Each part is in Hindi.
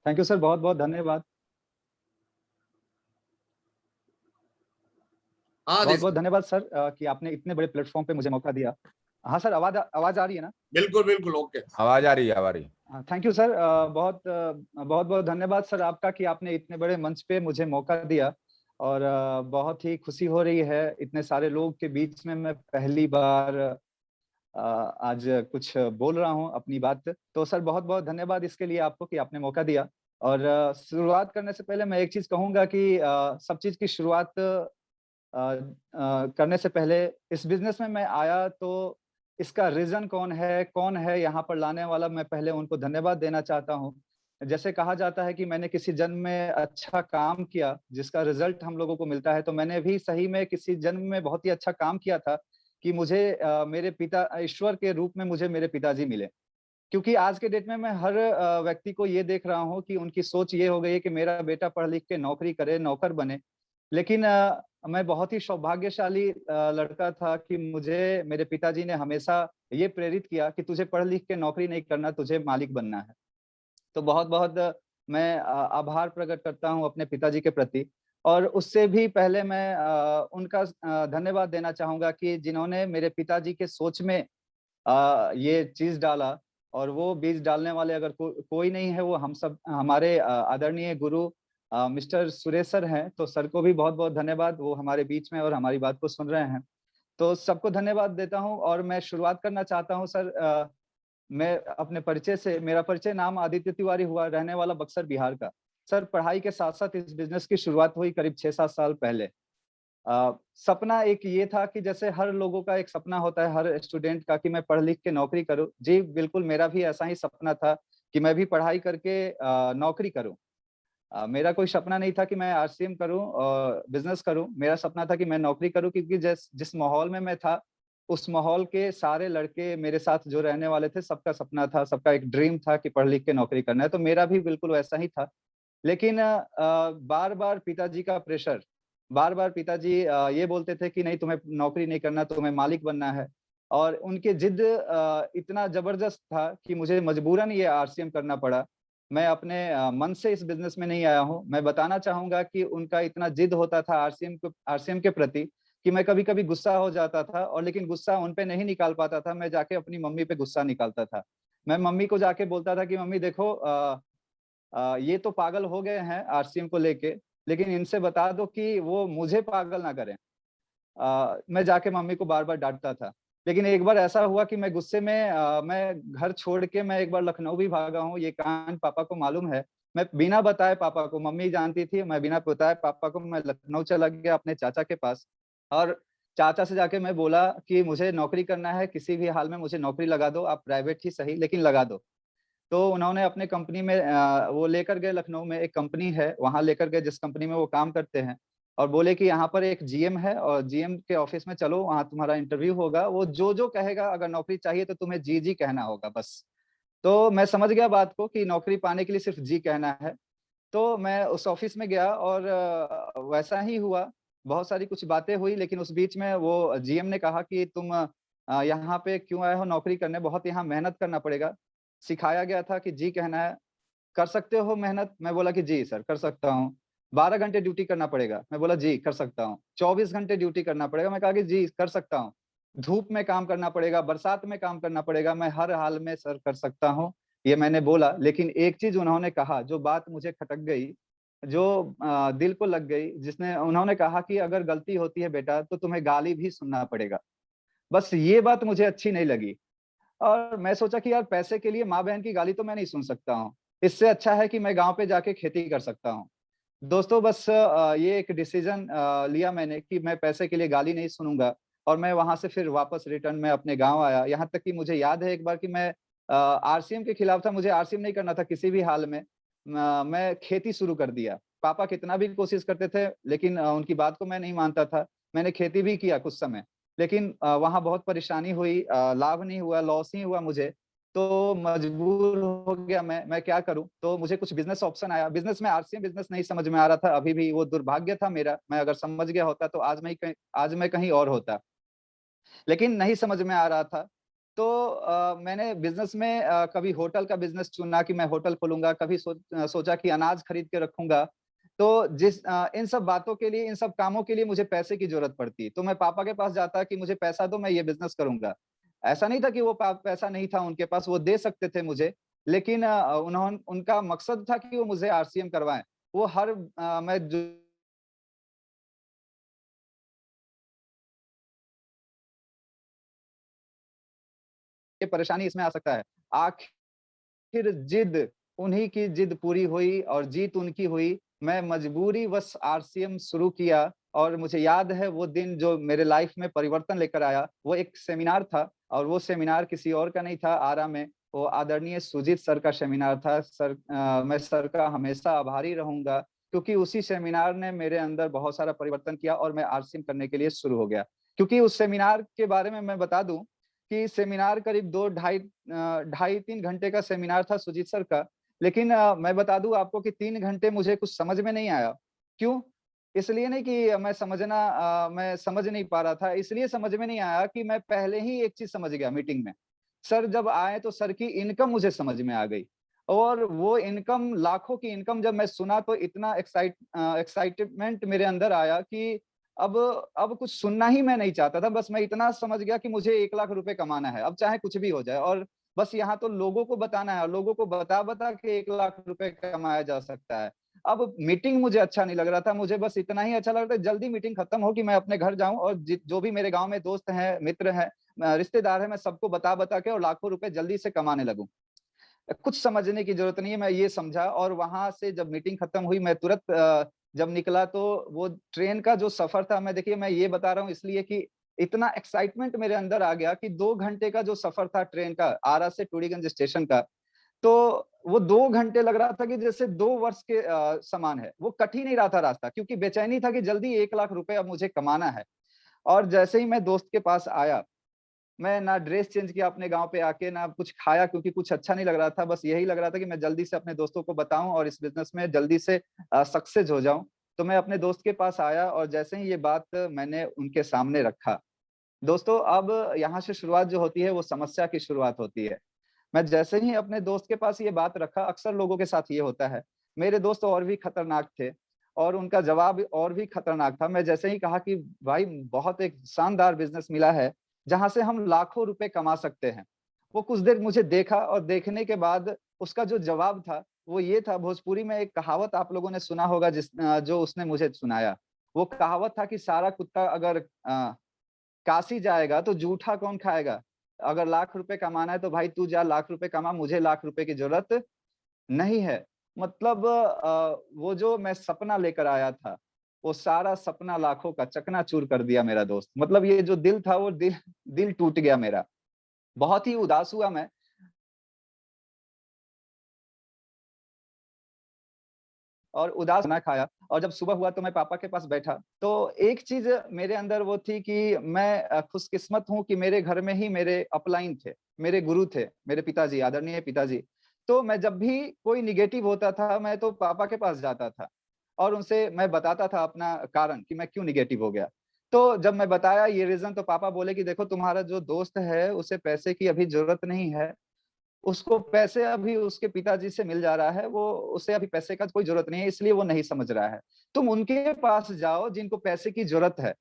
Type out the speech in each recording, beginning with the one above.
थैंक यू सर, बहुत-बहुत धन्यवाद। हाँ बहुत-बहुत धन्यवाद सर कि आपने इतने बड़े प्लेटफ़ॉर्म पे मुझे मौका दिया। हाँ सर, आवाज़ आ रही है ना? बिल्कुल, बिल्कुल, ओके। आवाज आ रही है, आवाज आ रही है। हाँ, थैंक यू सर। बहुत-बहुत धन्यवाद सर आपका कि आपने इतने बड़े मंच पे मुझे मौका दिया और बहुत ही खुशी हो रही है इतने सारे लोग के बीच में मैं पहली बार आज कुछ बोल रहा हूँ अपनी बात। तो सर बहुत-बहुत धन्यवाद इसके लिए आपको कि आपने मौका दिया और शुरुआत करने से पहले मैं एक चीज़ कहूँगा कि सब चीज़ की शुरुआत करने से पहले इस बिज़नेस में मैं आया तो इसका रीज़न कौन है यहाँ पर लाने वाला, मैं पहले उनको धन्यवाद देना चाहता हूँ। जैसे कहा जाता है कि मैंने किसी जन्म में अच्छा काम किया, जिसका रिज़ल्ट हम लोगों को मिलता है, तो मैंने भी सही में किसी जन्म में बहुत ही अच्छा काम किया था कि मुझे मेरे पिता ईश्वर के रूप में मुझे मेरे पिताजी मिले। क्योंकि आज के डेट में मैं हर व्यक्ति को ये देख रहा हूँ कि उनकी सोच ये हो गई है कि मेरा बेटा पढ़ लिख के नौकरी करे, नौकर बने। लेकिन मैं बहुत ही सौभाग्यशाली लड़का था कि मुझे मेरे पिताजी ने हमेशा ये प्रेरित किया कि तुझे पढ़ लिख के नौकरी नहीं करना, तुझे मालिक बनना है। तो बहुत-बहुत मैं आभार प्रकट करता हूँ अपने पिताजी के प्रति और उससे भी पहले मैं उनका धन्यवाद देना चाहूँगा कि जिन्होंने मेरे पिताजी के सोच में ये चीज़ डाला और वो बीज डालने वाले अगर कोई नहीं है, वो हम सब हमारे आदरणीय गुरु मिस्टर सुरेश सर हैं, तो सर को भी बहुत-बहुत धन्यवाद, वो हमारे बीच में और हमारी बात को सुन रहे हैं। तो सबको धन्यवाद देता हूँ और मैं शुरुआत करना चाहता हूँ सर। मैं अपने परिचय से, मेरा परिचय नाम आदित्य तिवारी हुआ, रहने वाला बक्सर, बिहार का। सर पढ़ाई के साथ-साथ इस बिज़नेस की शुरुआत हुई करीब 6-7 साल पहले। सपना एक ये था कि जैसे हर लोगों का एक सपना होता है, हर स्टूडेंट का कि मैं पढ़ लिख के नौकरी करूँ। जी, बिल्कुल मेरा भी ऐसा ही सपना था कि मैं भी पढ़ाई करके नौकरी करूँ। मेरा कोई सपना नहीं था कि मैं आरसीएम करूँ और बिज़नेस करूँ। मेरा सपना था कि मैं नौकरी करूँ क्योंकि जिस माहौल में मैं था, उस माहौल के सारे लड़के मेरे साथ जो रहने वाले थे, सबका सपना था, सबका एक ड्रीम था कि पढ़ लिख के नौकरी करना है, तो मेरा भी बिल्कुल वैसा ही था। लेकिन बार-बार पिताजी का प्रेशर, बार-बार पिताजी ये बोलते थे कि नहीं तुम्हें नौकरी नहीं करना, तुम्हें मालिक बनना है और उनकी ज़िद इतना ज़बरदस्त था कि मुझे मजबूरन ये आरसीएम करना पड़ा। मैं अपने मन से इस बिज़नेस में नहीं आया हूँ। मैं बताना चाहूँगा कि उनका इतना ज़िद होता था आरसीएम के प्रति कि मैं कभी-कभी गुस्सा हो जाता था और लेकिन गुस्सा उन पे नहीं निकाल पाता था, मैं जाके अपनी मम्मी पे गुस्सा निकालता था। मैं मम्मी को जाके बोलता था कि मम्मी देखो ये तो पागल हो गए हैं आरसीएम को लेके, लेकिन इनसे बता दो कि वो मुझे पागल ना करें। मैं जाके मम्मी को बार-बार डाँटता था। लेकिन एक बार ऐसा हुआ कि मैं गुस्से में मैं घर छोड़ के मैं एक बार लखनऊ भी भागा हूँ, ये कांड पापा को मालूम है। मैं बिना बताए पापा को, मम्मी जानती थी, मैं बिना बताए पापा को मैं लखनऊ चला गया अपने चाचा के पास और चाचा से जाके मैं बोला कि मुझे नौकरी करना है, किसी भी हाल में मुझे नौकरी लगा दो, आप प्राइवेट ही सही लेकिन लगा दो। तो उन्होंने अपने कंपनी में वो लेकर गए, लखनऊ में एक कंपनी है, वहाँ लेकर गए जिस कंपनी में वो काम करते हैं और बोले कि यहाँ पर एक जीएम है और जीएम के ऑफिस में चलो, वहाँ तुम्हारा इंटरव्यू होगा। वो जो-जो कहेगा, अगर नौकरी चाहिए तो तुम्हें जी-जी कहना होगा बस। तो मैं समझ गया बात को कि नौकरी पाने के लिए सिर्फ जी कहना है। तो मैं उस ऑफिस में गया और वैसा ही हुआ। बहुत सारी कुछ बातें हुई लेकिन उस बीच में वो जीएम ने कहा कि तुम यहाँ पे क्यों आए हो नौकरी करने? बहुत यहाँ मेहनत करना पड़ेगा। सिखाया गया था कि जी कहना है। कर सकते हो मेहनत? मैं बोला कि जी सर, कर सकता हूँ। 12 घंटे ड्यूटी करना पड़ेगा। मैं बोला जी, कर सकता हूँ। 24 घंटे ड्यूटी करना पड़ेगा। मैं कहा कि जी, कर सकता हूँ। धूप में काम करना पड़ेगा, बरसात में काम करना पड़ेगा, मैं हर हाल में सर कर सकता हूँ। ये मैंने बोला, लेकिन एक चीज़ उन्होंने कहा जो बात मुझे खटक गई, जो दिल को लग गई, जिसने उन्होंने कहा कि अगर गलती होती है बेटा तो तुम्हें गाली भी सुनना पड़ेगा। बस ये बात मुझे अच्छी नहीं लगी। और मैं सोचा कि यार पैसे के लिए माँ-बहन की गाली तो मैं नहीं सुन सकता हूँ। इससे अच्छा है कि मैं गाँव पे जाके खेती कर सकता हूँ। दोस्तों बस ये एक डिसीज़न लिया मैंने कि मैं पैसे के लिए गाली नहीं सुनूँगा और मैं वहाँ से फिर वापस रिटर्न में अपने गाँव आया। यहाँ तक कि मुझे याद है एक बार कि मैं आरसीएम के खिलाफ था, मुझे आरसीएम नहीं करना था किसी भी हाल में। मैं खेती शुरू कर दिया। पापा कितना भी कोशिश करते थे लेकिन उनकी बात को मैं नहीं मानता था। मैंने खेती भी किया कुछ समय। लेकिन वहाँ बहुत परेशानी हुई, लाभ नहीं हुआ, लॉस ही हुआ मुझे। तो मजबूर हो गया मैं क्या करूँ? तो मुझे कुछ बिज़नेस ऑप्शन आया। बिज़नेस में आरसीएम बिज़नेस नहीं समझ में आ रहा था अभी भी, वो दुर्भाग्य था मेरा। मैं अगर समझ गया होता तो आज मैं कहीं और होता। लेकिन नहीं समझ में आ रहा था। तो मैंने बिज़नेस में कभी होटल का बिज़नेस चुना कि मैं होटल खोलूँगा, कभी सोचा कि अनाज खरीद के रखूँगा। तो इन सब बातों के लिए, इन सब कामों के लिए मुझे पैसे की ज़रूरत पड़ती। तो मैं पापा के पास जाता कि मुझे पैसा दो, मैं ये बिज़नेस करूँगा। ऐसा नहीं था कि वो पैसा नहीं था उनके पास, वो दे सकते थे मुझे, लेकिन उनका मकसद था कि वो मुझे आरसीएम करवाएँ। वो मैं जो ये परेशानी इसमें आ सकता है। आखिर जिद उन्हीं की जिद पूरी हुई और जीत उनकी हुई। मैं मजबूरीवश आरसीएम शुरू किया और मुझे याद है वो दिन जो मेरे लाइफ में परिवर्तन लेकर आया, वो एक सेमिनार था और वो सेमिनार किसी और का नहीं था आरा में, वो आदरणीय सुजीत सर का सेमिनार था। मैं सर का हमेशा आभारी रहूँगा क्योंकि उसी सेमिनार ने मेरे अंदर बहुत सारा परिवर्तन किया और मैं आरसीएम करने के लिए शुरू हो गया। क्योंकि उस सेमिनार के बारे में मैं बता दूँ कि सेमिनार करीब 2 ढाई 3 घंटे का सेमिनार था सुजीत सर का। लेकिन मैं बता दूँ आपको कि 3 घंटे मुझे कुछ समझ में नहीं आया। क्यों? इसलिए नहीं कि मैं समझ नहीं पा रहा था, इसलिए समझ में नहीं आया कि मैं पहले ही एक चीज़ समझ गया मीटिंग में। सर जब आए तो सर की इनकम मुझे समझ में आ गई और वो इनकम लाखों की इनकम जब मैं सुना तो इतना एक्साइटमेंट मेरे अंदर आया कि अब अब कुछ सुनना ही मैं नहीं चाहता था, बस मैं इतना समझ गया कि मुझे 1 लाख रुपए कमाना है, अब चाहे कुछ भी हो जाए और बस यहाँ तो लोगों को बताना है और लोगों को बता-बता के 1 लाख रुपए कमाया जा सकता है। अब मीटिंग मुझे अच्छा नहीं लग रहा था, मुझे बस इतना ही अच्छा लग रहा था जल्दी मीटिंग खत्म हो कि मैं अपने घर जाऊँ और जो भी मेरे गाँव में दोस्त हैं, मित्र हैं, रिश्तेदार हैं, मैं सबको बता-बता के और लाखों रुपए जल्दी से कमाने लगूँ। कुछ समझने की ज़रूरत नहीं है, मैं ये समझा और वहाँ से जब मीटिंग खत्म हुई मैं तुरंत जब निकला तो वो ट्रेन का जो सफ़र था मैं ये बता रहा हूँ इसलिए कि इतना एक्साइटमेंट मेरे अंदर आ गया कि 2 घंटे का जो सफ़र था ट्रेन का, आरा से टूरीगंज स्टेशन का, तो वो 2 घंटे लग रहा था कि जैसे 2 वर्ष के समान है। वो कट ही नहीं रहा था रास्ता क्योंकि बेचैनी था कि जल्दी 1 लाख रुपए अब मुझे कमाना है। और जैसे ही मैं दोस्त के पास आया मैं ना ड्रेस चेंज किया अपने गाँव पे आके, ना कुछ खाया क्योंकि कुछ अच्छा नहीं लग रहा था। बस यही लग रहा था कि मैं जल्दी से अपने दोस्तों को बताऊँ और इस बिज़नेस में जल्दी से सक्सेस हो जाऊँ। तो मैं अपने दोस्त के पास आया और जैसे ही ये बात मैंने उनके सामने रखा, दोस्तों अब यहाँ से शुरुआत जो होती है वो समस्या की शुरुआत होती है। मैं जैसे ही अपने दोस्त के पास ये बात रखा, अक्सर लोगों के साथ ये होता है। मेरे दोस्त और भी खतरनाक थे और उनका जवाब और भी खतरनाक था। मैं जैसे ही कहा कि भाई बहुत एक शानदार बिज़नेस मिला है, जहाँ से हम लाखों रुपए कमा सकते हैं। वो कुछ देर मुझे देखा और देखने के बाद उसका जो जवाब था, वो ये था भोजपुरी में एक कहावत आप लोगों ने सुना होगा जो उसने मुझे सुनाया। वो कहावत था कि सारा कुत्ता अगर काशी जाएगा तो जूठा कौन खाएगा? अगर लाख रुपए कमाना है तो भाई तू जा लाख रुपए कमा, मुझे लाख रुपए की ज़रूरत नहीं है। मतलब वो जो मैं सपना लेकर आया था, वो सारा सपना लाखों का चकनाचूर कर दिया मेरा दोस्त। मतलब ये जो दिल था वो दिल दिल टूट गया मेरा। बहुत ही उदास हुआ मैं और उदास खाना खाया और जब सुबह हुआ तो मैं पापा के पास बैठा। तो एक चीज़ मेरे अंदर वो थी कि मैं खुशकिस्मत हूँ कि मेरे घर में ही मेरे अपलाइन थे, मेरे गुरु थे, मेरे पिताजी, आदरणीय पिताजी। तो मैं जब भी कोई नेगेटिव होता था, मैं तो पापा के पास जाता था और उनसे मैं बताता था अपना कारण कि मैं क्यों नेगेटिव हो गया। तो जब मैं बताया ये रीज़न तो पापा बोले कि देखो तुम्हारा जो दोस्त है, उसे पैसे की अभी ज़रूरत नहीं है। उसको पैसे अभी उसके पिताजी से मिल जा रहा है, वो उसे अभी पैसे का कोई ज़रूरत नहीं है, इसलिए वो नहीं समझ रहा है। तुम उनके पास जाओ जिनको पैसे की ज़रूरत है,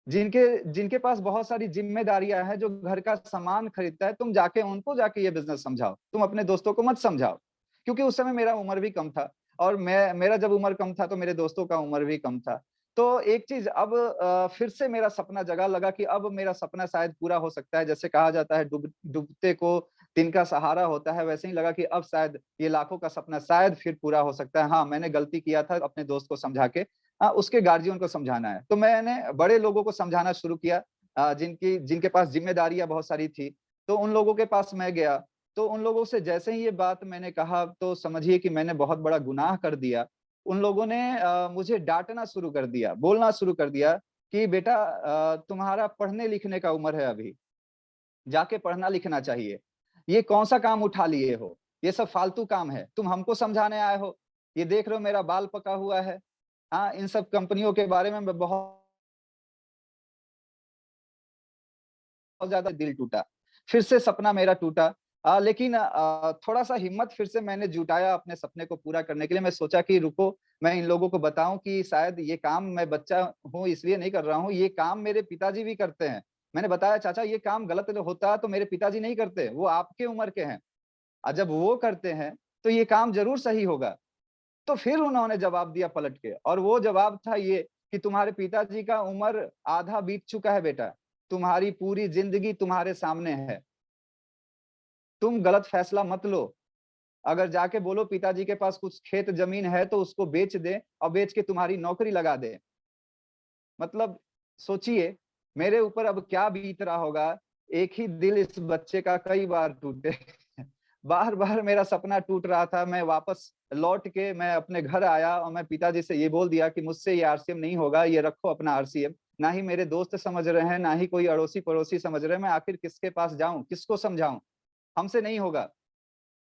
जिनके जिनके पास बहुत सारी ज़िम्मेदारियाँ हैं, जो घर का सामान खरीदता है, तुम जाके उनको जाके ये बिज़नेस समझाओ। तुम अपने दोस्तों को मत समझाओ। क्योंकि उस समय मेरा उम्र भी कम था और मेरा जब उम्र कम था, तो मेरे दोस्तों का उम्र भी कम था। तो एक चीज़ अब फिर से मेरा सपना जगा लगा कि अब मेरा सपना शायद पूरा हो सकता है। जैसे कहा जाता है डूबते को तिनका सहारा होता है, वैसे ही लगा कि अब शायद ये लाखों का सपना शायद फिर पूरा हो सकता है। हाँ, मैंने गलती किया था अपने दोस्त को समझा के उसके गार्जियन को समझाना है। तो मैंने बड़े लोगों को समझाना शुरू किया जिनके पास ज़िम्मेदारियाँ बहुत सारी थी। तो उन लोगों के पास मैं गया, तो उन लोगों से जैसे ही ये बात मैंने कहा तो समझिए कि मैंने बहुत बड़ा गुनाह कर दिया। उन लोगों ने मुझे डाँटना शुरू कर दिया, बोलना शुरू कर दिया कि बेटा तुम्हारा पढ़ने-लिखने का उम्र है अभी, जाके पढ़ना-लिखना चाहिए। ये कौन-सा काम उठा लिए हो? ये सब फालतू काम है। तुम हमको समझाने आए हो? ये देख रहे हो मेरा बाल पका हुआ है। हाँ, इन सब कंपनियों के बारे में मैं बहुत ज़्यादा दिल टूटा। फिर से सपना मेरा टूटा। लेकिन थोड़ा-सा हिम्मत फिर से मैंने जुटाया अपने सपने को पूरा करने के लिए। मैं सोचा कि रुको, मैं इन लोगों को बताऊँ कि शायद ये काम मैं बच्चा हूँ इसलिए नहीं कर रहा हूँ, ये काम मेरे पिताजी भी करते हैं। मैंने बताया, चाचा ये काम गलत होता तो मेरे पिताजी नहीं करते, वो आपके उम्र के हैं। जब वो करते हैं, तो ये काम ज़रूर सही होगा। तो फिर उन्होंने जवाब दिया पलट के, और वो जवाब था ये कि तुम्हारे पिताजी का उम्र आधा बीत चुका है बेटा, तुम्हारी पूरी ज़िंदगी तुम्हारे सामने है। तुम गलत फैसला मत लो। अगर जाके बोलो पिताजी के पास कुछ खेत ज़मीन है तो उसको बेच दें और बेच के तुम्हारी नौकरी लगा दें। मतलब सोचिए, मेरे ऊपर अब क्या बीत रहा होगा, एक ही दिल इस बच्चे का कई बार टूटे। बार-बार मेरा सपना टूट रहा था, मैं वापस लौट के मैं अपने घर आया और मैं पिताजी से ये बोल दिया कि मुझसे ये आरसीएम नहीं होगा, ये रखो अपना आरसीएम। ना ही मेरे दोस्त समझ रहे हैं, ना ही कोई अड़ोसी-पड़ोसी समझ रहे हैं, मैं आखिर किसके पास जाऊँ, किसको समझाऊँ? हमसे नहीं होगा।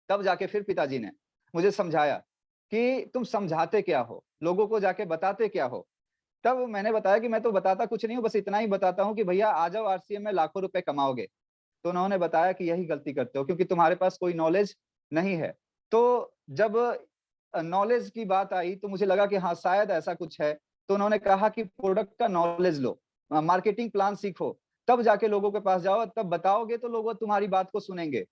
तब जाके फिर पिताजी ने मुझे समझाया कि तुम समझाते क्या हो? लोगों को जाके बताते क्या हो? तब मैंने बताया कि मैं तो बताता कुछ नहीं हूँ, बस इतना ही बताता हूँ कि भैया आ जाओ आरसीएम में लाखों रुपए कमाओगे। तो उन्होंने बताया कि यही गलती करते हो क्योंकि तुम्हारे पास कोई नॉलेज नहीं है। तो जब नॉलेज की बात आई तो मुझे लगा कि हाँ, शायद ऐसा कुछ है। तो उन्होंने कहा कि प्रोडक्ट का नॉलेज लो, मार्केटिंग प्लान सीखो, तब जाके लोगों के पास जाओ, तब बताओगे तो लोग तुम्हारी बात को सुनेंगे।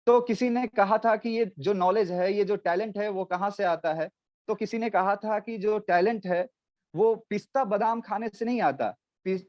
तो किसी ने कहा था कि ये जो नॉलेज है, ये जो टैलेंट है वो कहाँ से आता है? तो किसी ने कहा था कि जो टैलेंट है, वो पिस्ता बादाम खाने से नहीं आता। पिस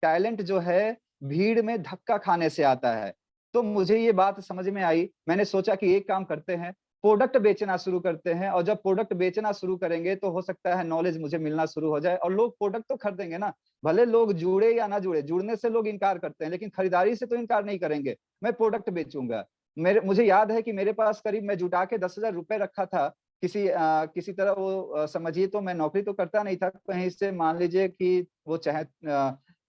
टैलेंट जो है, भीड़ में धक्का खाने से आता है। तो मुझे ये बात समझ में आई, मैंने सोचा कि एक काम करते हैं, प्रोडक्ट बेचना शुरू करते हैं और जब प्रोडक्ट बेचना शुरू करेंगे तो हो सकता है नॉलेज मुझे मिलना शुरू हो जाए और लोग प्रोडक्ट तो खरीदेंगे ना। भले लोग जुड़े या ना जुड़े, जुड़ने से लोग इनकार करते हैं, लेकिन खरीदारी से तो इनकार नहीं करेंगे। मैं प्रोडक्ट बेचूँगा। मेरे मुझे याद है कि मेरे पास करीब मैं जुटा के 10,000 रुपए रखा था। किसी तरह वो समझिए तो मैं नौकरी तो करता नहीं था, कहीं से मान लीजिए कि वो चाहे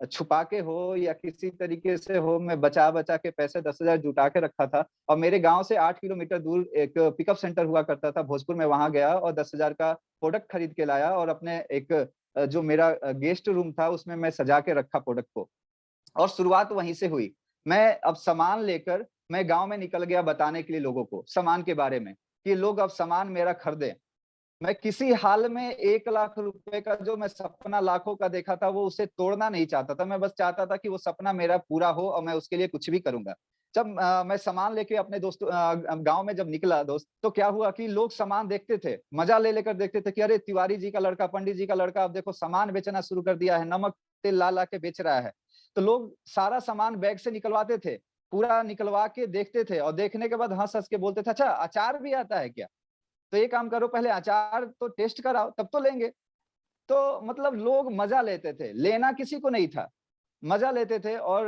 छुपा के हो या किसी तरीके से हो, मैं बचा-बचा के पैसे 10,000 जुटा के रखा था और मेरे गाँव से 8 किलोमीटर दूर एक पिकअप सेंटर हुआ करता था भोजपुर में, वहाँ गया और 10,000 का प्रोडक्ट खरीद के लाया और अपने एक जो मेरा गेस्ट रूम था उसमें मैं सजा के रखा प्रोडक्ट को। और शुरुआत वहीं से हुई। मैं अब सामान लेकर मैं गाँव में निकल गया बताने के लिए लोगों को, सामान के बारे में, कि लोग अब सामान मेरा खरीदें। मैं किसी हाल में 1 लाख रुपए का जो मैं सपना लाखों का देखा था, वो उसे तोड़ना नहीं चाहता था। मैं बस चाहता था कि वो सपना मेरा पूरा हो और मैं उसके लिए कुछ भी करूँगा। जब मैं सामान लेके अपने गाँव में जब निकला दोस्त, तो क्या हुआ कि लोग सामान देखते थे, मज़ा ले लेकर देखते थे कि अरे! तिवारी जी का लड़का, पंडित जी का लड़का अब देखो सामान बेचना शुरू कर दिया है, नमक, तेल ला-ला के बेच रहा है। तो लोग सारा सामान बैग से निकलवाते थे, पूरा निकलवा के देखते थे और देखने के बाद हँस-हँस के बोलते थे, "अच्छा अचार भी आता है क्या?" तो ये काम करो पहले अचार तो टेस्ट कराओ तब तो लेंगे। तो मतलब लोग मज़ा लेते थे, लेना किसी को नहीं था, मज़ा लेते थे और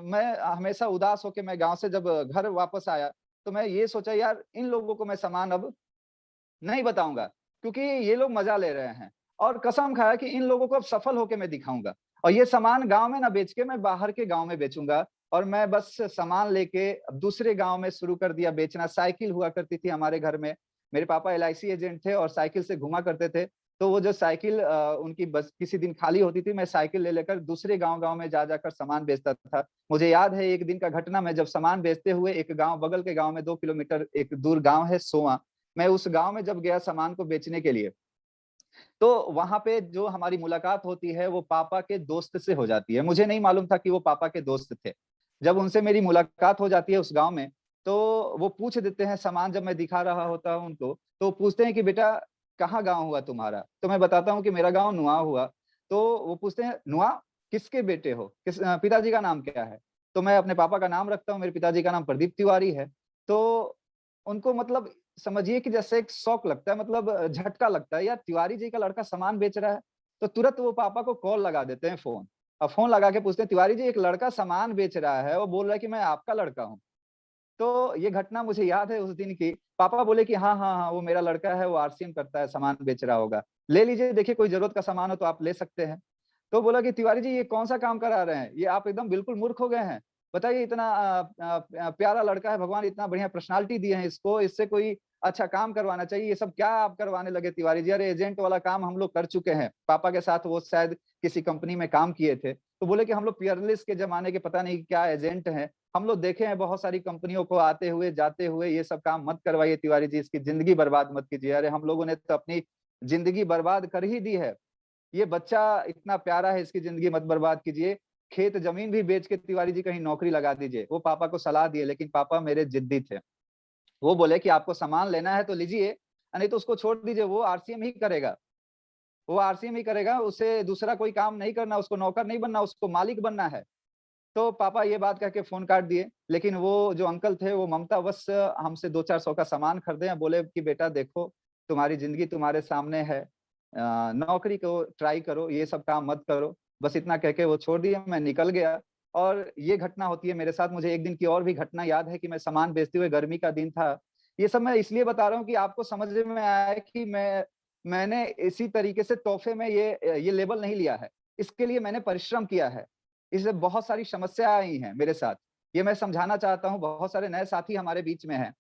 मैं हमेशा उदास होके मैं गाँव से जब घर वापस आया, तो मैं ये सोचा यार इन लोगों को मैं सामान अब नहीं बताऊँगा, क्योंकि ये लोग मज़ा ले रहे हैं और कसम खाया कि इन लोगों को अब सफल होके मैं दिखाऊँगा और ये सामान गाँव में ना बेच के मैं बाहर के गाँव में बेचूँगा और मैं बस सामान लेके दूसरे गाँव में शुरू कर दिया बेचना। साइकिल हुआ करती थी हमारे घर में, मेरे पापा एलआईसी एजेंट थे और साइकिल से घुमा करते थे, तो वो जो साइकिल उनकी बस किसी दिन खाली होती थी, मैं साइकिल ले लेकर दूसरे गाँव-गाँव में जा जाकर सामान बेचता था। मुझे याद है एक दिन का घटना मैं जब सामान बेचते हुए एक गाँव बगल के गाँव में 2 किलोमीटर एक दूर गाँव है सोआ, मैं उस गाँव में जब गया सामान को बेचने के लिए, तो वहाँ पे जो हमारी मुलाकात होती है, वो पापा के दोस्त से हो जाती है। मुझे नहीं मालूम था कि वो पापा के दोस्त थे। जब उनसे मेरी मुलाकात हो जाती है उस गाँव में, तो वो पूछ देते हैं सामान जब मैं दिखा रहा होता हूँ उनको, तो पूछते हैं कि बेटा कहाँ गाँव हुआ तुम्हारा? तो मैं बताता हूँ कि मेरा गाँव नुआ हुआ। तो वो पूछते हैं नुआ किसके बेटे हो? पिताजी का नाम क्या है? तो मैं अपने पापा का नाम रखता हूँ, मेरे पिताजी का नाम प्रदीप तिवारी है। तो उनको मतलब समझिए कि जैसे एक शॉक लगता है, मतलब झटका लगता है, यार तिवारी जी का लड़का सामान बेच रहा है। तो तुरंत वो पापा को कॉल लगा देते हैं फ़ोन और फ़ोन लगा के पूछते हैं, "तिवारी जी एक लड़का सामान बेच रहा है, वो बोल रहा है कि मैं आपका लड़का हूँ।" तो ये घटना मुझे याद है उस दिन की। पापा बोले कि हाँ, हाँ, हाँ, वो मेरा लड़का है, वो आरसीएम करता है, सामान बेच रहा होगा। ले लीजिए, देखिए कोई ज़रूरत का सामान हो तो आप ले सकते हैं। तो बोला कि तिवारी जी ये कौन-सा काम करा रहे हैं? ये आप एकदम बिल्कुल मूर्ख हो गए हैं। बताइए इतना प्यारा लड़का है, भगवान इतना बढ़िया पर्सनैलिटी दिए हैं इसको, इससे कोई अच्छा काम करवाना चाहिए। ये सब क्या आप करवाने लगे तिवारी जी? अरे एजेंट वाला काम हम लोग कर चुके हैं। पापा के साथ वो शायद किसी कंपनी में काम किए थे। तो बोले कि हम लोग पीयरलेस के ज़माने के पता नहीं क्या एजेंट हैं। हम लोग देखे हैं बहुत सारी कंपनियों को आते हुए जाते हुए, ये सब काम मत करवाइए तिवारी जी, इसकी जिंदगी बर्बाद मत कीजिए। अरे हम लोगों ने तो अपनी जिंदगी बर्बाद कर ही दी है। ये बच्चा इतना प्यारा है, इसकी जिंदगी मत बर्बाद कीजिए। खेत जमीन भी बेच के तिवारी जी कहीं नौकरी लगा दीजिए। वो पापा को सलाह दिए, लेकिन पापा मेरे जिद्दी थे। वो बोले कि आपको सामान लेना है तो लीजिए, नहीं तो उसको छोड़ दीजिए, वो आरसीएम ही करेगा। वो आरसीएम ही करेगा, उसे दूसरा कोई काम नहीं करना, उसको नौकर नहीं बनना, उसको मालिक बनना है। तो पापा ये बात कह के फोन काट दिए। लेकिन वो जो अंकल थे वो ममतावश हमसे 2-400 का सामान खरीदे, बोले कि बेटा देखो, तुम्हारी जिंदगी तुम्हारे सामने है, नौकरी को ट्राई करो, ये सब काम मत करो। बस इतना कह के वो छोड़ दिया, मैं निकल गया। और ये घटना होती है मेरे साथ। मुझे एक दिन की और भी घटना याद है कि मैं सामान बेचते हुए, गर्मी का दिन था। ये सब मैं इसलिए बता रहा हूँ कि आपको समझ में आया कि मैंने इसी तरीके से तोहफे में ये लेबल नहीं लिया है। इसके लिए मैंने परिश्रम किया है। इससे बहुत सारी समस्या आई हैं मेरे साथ। ये मैं समझाना चाहता हूँ, बहुत सारे नए साथी हमारे बीच में हैं।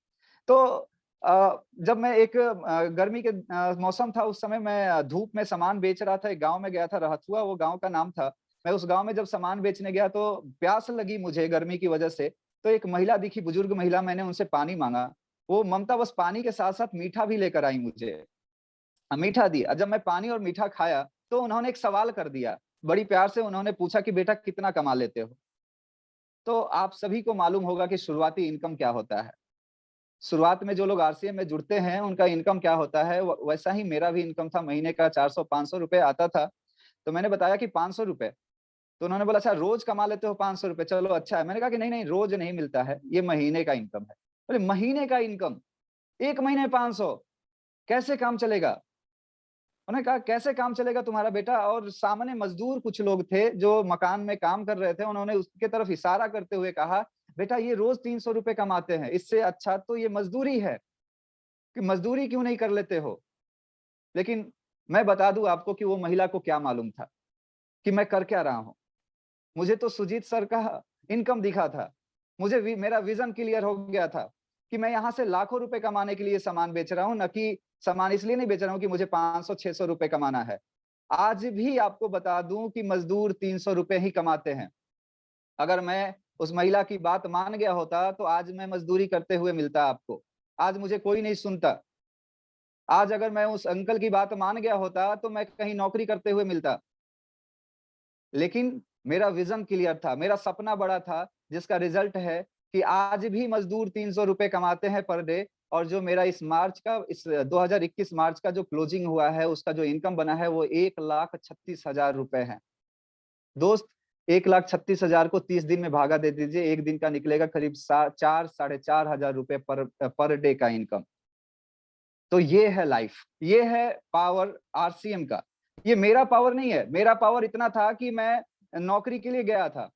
तो जब मैं एक गर्मी के मौसम था, उस समय मैं धूप में सामान बेच रहा था, एक गाँव में गया था, रहथुआ वो गाँव का नाम था। मैं उस गाँव में जब सामान बेचने गया तो प्यास लगी मुझे गर्मी की वजह से, तो एक महिला दिखी, बुजुर्ग महिला, मैंने उनसे पानी माँगा। वो ममता बस पानी के साथ-साथ मीठा भी लेकर आई मुझे। मीठा दिया। जब मैं पानी और मीठा खाया, तो उन्होंने एक सवाल कर दिया। बड़ी प्यार से उन्होंने पूछा कि बेटा कितना कमा लेते हो? तो आप सभी को मालूम होगा कि शुरुआती इनकम क्या होता है। शुरुआत में जो लोग आरसीएम में जुड़ते हैं, उनका इनकम क्या होता है, व वैसा ही मेरा भी इनकम था, महीने का 400-500 रुपए आता था। तो मैंने बताया कि 500 रुपए। तो उन्होंने बोला, अच्छा रोज़ कमा लेते हो 500 रुपए, चलो अच्छा है। मैंने कहा कि नहीं, नहीं रोज़ नहीं मिलता है, ये महीने का इनकम है। बोले महीने का इनकम? 1 महीने में 500, कैसे काम चलेगा? उन्होंने कहा, कैसे काम चलेगा तुम्हारा बेटा? और सामने मजदूर कुछ लोग थे जो मकान में काम कर रहे थे, उन्होंने उसके तरफ इशारा करते हुए कहा, बेटा ये रोज 300 रुपए कमाते हैं, इससे अच्छा तो ये मजदूरी है, कि मजदूरी क्यों नहीं कर लेते हो? लेकिन मैं बता दूं आपको कि वो महिला को क्या मालूम था कि मैं कर क्या रहा हूं। मुझे तो सुजीत सर का इनकम दिखा था। मेरा विजन क्लियर हो गया था कि मैं यहाँ से लाखों रुपए कमाने के लिए सामान बेच रहा हूँ, न कि सामान इसलिए नहीं बेच रहा हूँ कि मुझे 500-600 रुपए कमाना है। आज भी आपको बता दूं कि मजदूर 300 रुपए ही कमाते हैं। अगर मैं उस महिला की बात मान गया होता तो आज मैं मजदूरी करते हुए मिलता आपको। आज मुझे कोई नहीं सुनता। आज अगर मैं उस अंकल की बात मान गया होता तो मैं कहीं नौकरी करते हुए मिलता। लेकिन मेरा विज़न क्लियर था, मेरा सपना बड़ा था, जिसका रिज़ल्ट है कि आज भी मज़दूर 300 रुपए कमाते हैं पर डे। और जो मेरा इस 2021 मार्च का जो क्लोजिंग हुआ है, उसका जो इनकम बना है वो 1,36,000 रुपए है। दोस्त, 1,36,000 को 30 दिन में भागा दे दीजिए, 1 दिन का निकलेगा करीब सा 4 साढ़े 4 हज़ार रुपए पर डे का इनकम। तो ये है लाइफ, ये है पावर आरसीएम का। ये मेरा पावर नहीं है, मेरा पावर इतना था कि मैं नौकरी के लिए गया था।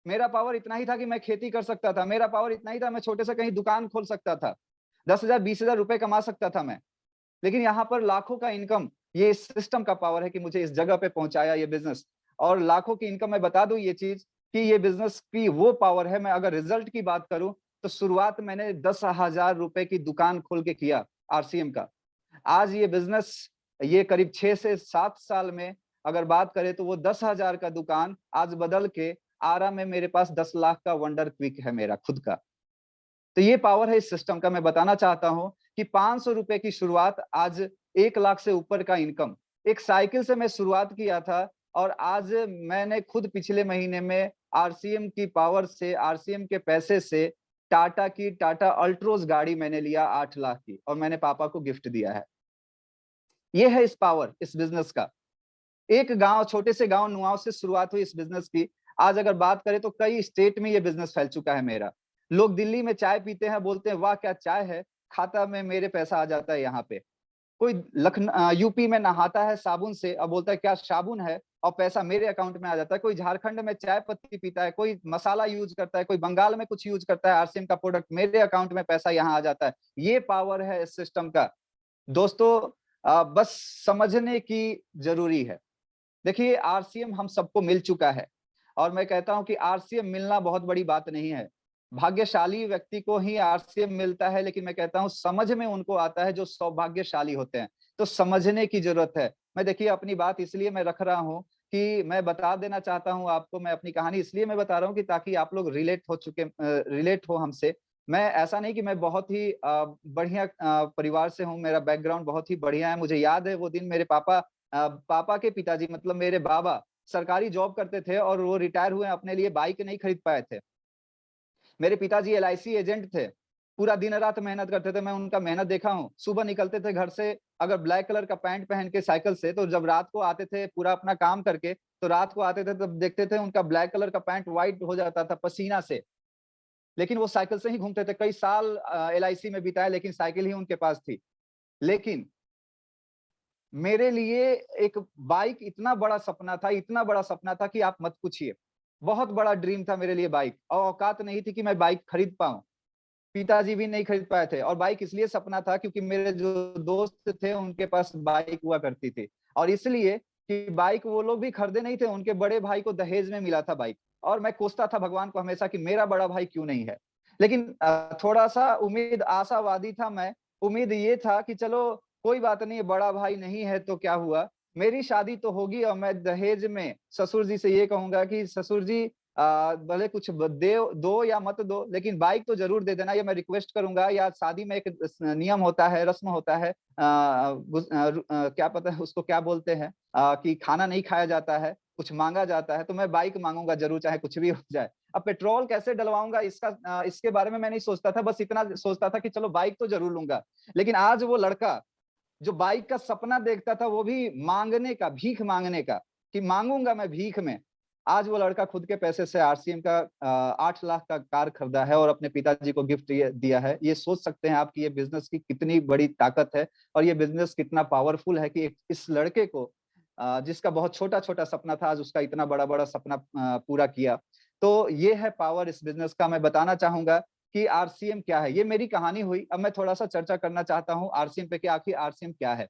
मेरा पावर इतना ही था कि मैं खेती कर सकता था, मेरा पावर इतना ही था मैं छोटे से कहीं दुकान खोल सकता था। 10,000 20,000 रुपए कमा सकता था मैं। लेकिन यहाँ पर लाखों का इनकम, ये इस सिस्टम का पावर है कि मुझे इस जगह पे पहुँचाया ये बिज़नेस। और लाखों की इनकम, मैं बता दूँ ये चीज़ कि ये बिज़नेस की वो पावर है। मैं अगर रिज़ल्ट की बात करूँ, तो शुरुआत मैंने 10,000 रुपए की दुकान खोल के किया आरसीएम का। आज ये बिज़नेस, ये करीब 6 से 7 साल में अगर बात करें तो वो 10,000 का दुकान आज बदल के आरा में मेरे पास 10 लाख का वंडर क्विक है मेरा खुद का। तो ये पावर है इस सिस्टम का। मैं बताना चाहता हूँ कि 500 रुपए की शुरुआत, आज 1 लाख से ऊपर का इनकम। एक साइकिल से मैं शुरुआत किया था और आज मैंने खुद पिछले महीने में आरसीएम की पावर से, आरसीएम के पैसे से टाटा अल्ट्रोज गाड़ी मैंने लिया 8 लाख की, और मैंने पापा को गिफ्ट दिया है। ये है इस पावर, इस बिज़नेस का। एक गाँव, छोटे से गाँव नुआव से शुरुआत हुई इस बिज़नेस की। आज अगर बात करें तो कई स्टेट में ये बिज़नेस फैल चुका है मेरा। लोग दिल्ली में चाय पीते हैं, बोलते हैं वाह क्या चाय है, खाता में मेरे पैसा आ जाता है यहाँ पे। कोई यूपी में नहाता है साबुन से और बोलता है क्या साबुन है, और पैसा मेरे अकाउंट में आ जाता है। कोई झारखंड में चाय पत्ती पीता है, कोई मसाला यूज़ करता है, कोई बंगाल में कुछ यूज़ करता है आरसीएम का प्रोडक्ट, मेरे अकाउंट में पैसा यहाँ आ जाता है। ये पावर है इस सिस्टम का। दोस्तों, बस समझने की ज़रूरी है। देखिए आरसीएम हम सबको मिल चुका है, और मैं कहता हूं कि आरसीएम मिलना बहुत बड़ी बात नहीं है। भाग्यशाली व्यक्ति को ही आरसीएम मिलता है, लेकिन मैं कहता हूं समझ में उनको आता है जो सौभाग्यशाली होते हैं। तो समझने की जरूरत है। मैं देखिए अपनी बात इसलिए मैं रख रहा हूं कि मैं बता देना चाहता हूँ आपको, मैं अपनी कहानी इसलिए मैं बता रहा हूँ कि ताकि आप लोग रिलेट हो हमसे। मैं ऐसा नहीं कि मैं बहुत ही बढ़िया परिवार से हूँ, मेरा बैकग्राउंड बहुत ही बढ़िया है। मुझे याद है वो दिन मेरे पापा के पिताजी मतलब मेरे बाबा सरकारी जॉब करते थे और वो रिटायर हुए, अपने लिए बाइक नहीं खरीद पाए थे। मेरे पिताजी एलआईसी एजेंट थे। पूरा दिन-रात मेहनत करते थे, मैं उनका मेहनत देखा हूँ। सुबह निकलते थे घर से अगर ब्लैक कलर का पैंट पहन के साइकिल से, तो जब रात को आते थे पूरा अपना काम करके, तो रात को आते थे तब देखते थे उनका ब्लैक कलर का पैंट व्हाइट हो जाता था पसीना से। लेकिन वो साइकिल से ही घूमते थे। कई साल एलआईसी में बिताए लेकिन साइकिल ही उनके पास थी। लेकिन मेरे लिए एक बाइक इतना बड़ा सपना था कि आप मत पूछिए। बहुत बड़ा ड्रीम था मेरे लिए बाइक और औकात नहीं थी कि मैं बाइक खरीद पाऊँ। पिताजी भी नहीं खरीद पाए थे और बाइक इसलिए सपना था क्योंकि मेरे जो दोस्त थे उनके पास बाइक हुआ करती थी और इसलिए कि बाइक वो लोग भी खरीदे नहीं थे, उनके बड़े भाई को दहेज में मिला था बाइक और मैं कोसता था भगवान को हमेशा कि मेरा बड़ा भाई क्यों नहीं है। लेकिन थोड़ा-सा आशावादी था मैं, उम्मीद ये था कि चलो कोई बात नहीं, बड़ा भाई नहीं है तो क्या हुआ, मेरी शादी तो होगी और मैं दहेज में ससुर जी से ये कहूँगा कि ससुर जी भले कुछ दो या मत दो, लेकिन बाइक तो ज़रूर दे देना, ये मैं रिक्वेस्ट करूँगा। या शादी में एक नियम होता है, रस्म होता है, क्या पता है उसको क्या बोलते हैं, कि खाना नहीं खाया जाता है, कुछ माँगा जाता है, तो मैं बाइक माँगूँगा ज़रूर चाहे कुछ भी हो जाए। अब पेट्रोल कैसे डलवाऊँगा इसके बारे में मैं नहीं सोचता था, बस इतना सोचता था कि चलो बाइक तो ज़रूर लूँगा। लेकिन आज वो लड़का जो बाइक का सपना देखता था वो भी माँगने का, भीख माँगने का, कि माँगूँगा मैं भीख में। आज वो लड़का खुद के पैसे से आरसीएम का 8 लाख का कार खरीदा है और अपने पिताजी को गिफ्ट ये दिया है। ये सोच सकते हैं आप कि ये बिज़नेस की कितनी बड़ी ताकत है और ये बिज़नेस कितना पावरफुल है कि इस लड़के को जिसका बहुत छोटा-छोटा सपना था आज उसका इतना बड़ा-बड़ा सपना पूरा किया। तो ये है पावर इस बिज़नेस का। मैं बताना चाहूँगा कि आरसीएम क्या है? ये मेरी कहानी हुई। अब मैं थोड़ा-सा चर्चा करना चाहता हूँ आरसीएम पे कि आखिर आरसीएम क्या है?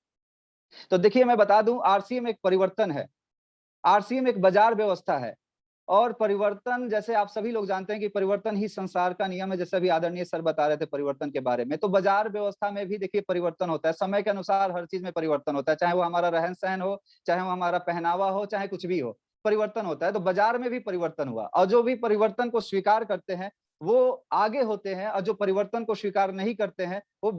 तो देखिए मैं बता दूँ आरसीएम एक परिवर्तन है। आरसीएम एक बाज़ार व्यवस्था है और परिवर्तन जैसे आप सभी लोग जानते हैं कि परिवर्तन ही संसार का नियम है, जैसे अभी आदरणीय सर बता रहे थे परिवर्तन के बारे में। तो बाज़ार व्यवस्था में भी देखिए परिवर्तन होता है, समय के अनुसार हर चीज़ में परिवर्तन होता है, चाहे वो हमारा रहन-सहन हो, चाहे वो हमारा पहनावा हो, चाहे कुछ भी हो, परिवर्तन होता है। तो बाज़ार में भी परिवर्तन हुआ और जो भी परिवर्तन को स्वीकार करते हैं, वो आगे होते हैं और जो परिवर्तन को स्वीकार नहीं करते हैं, वो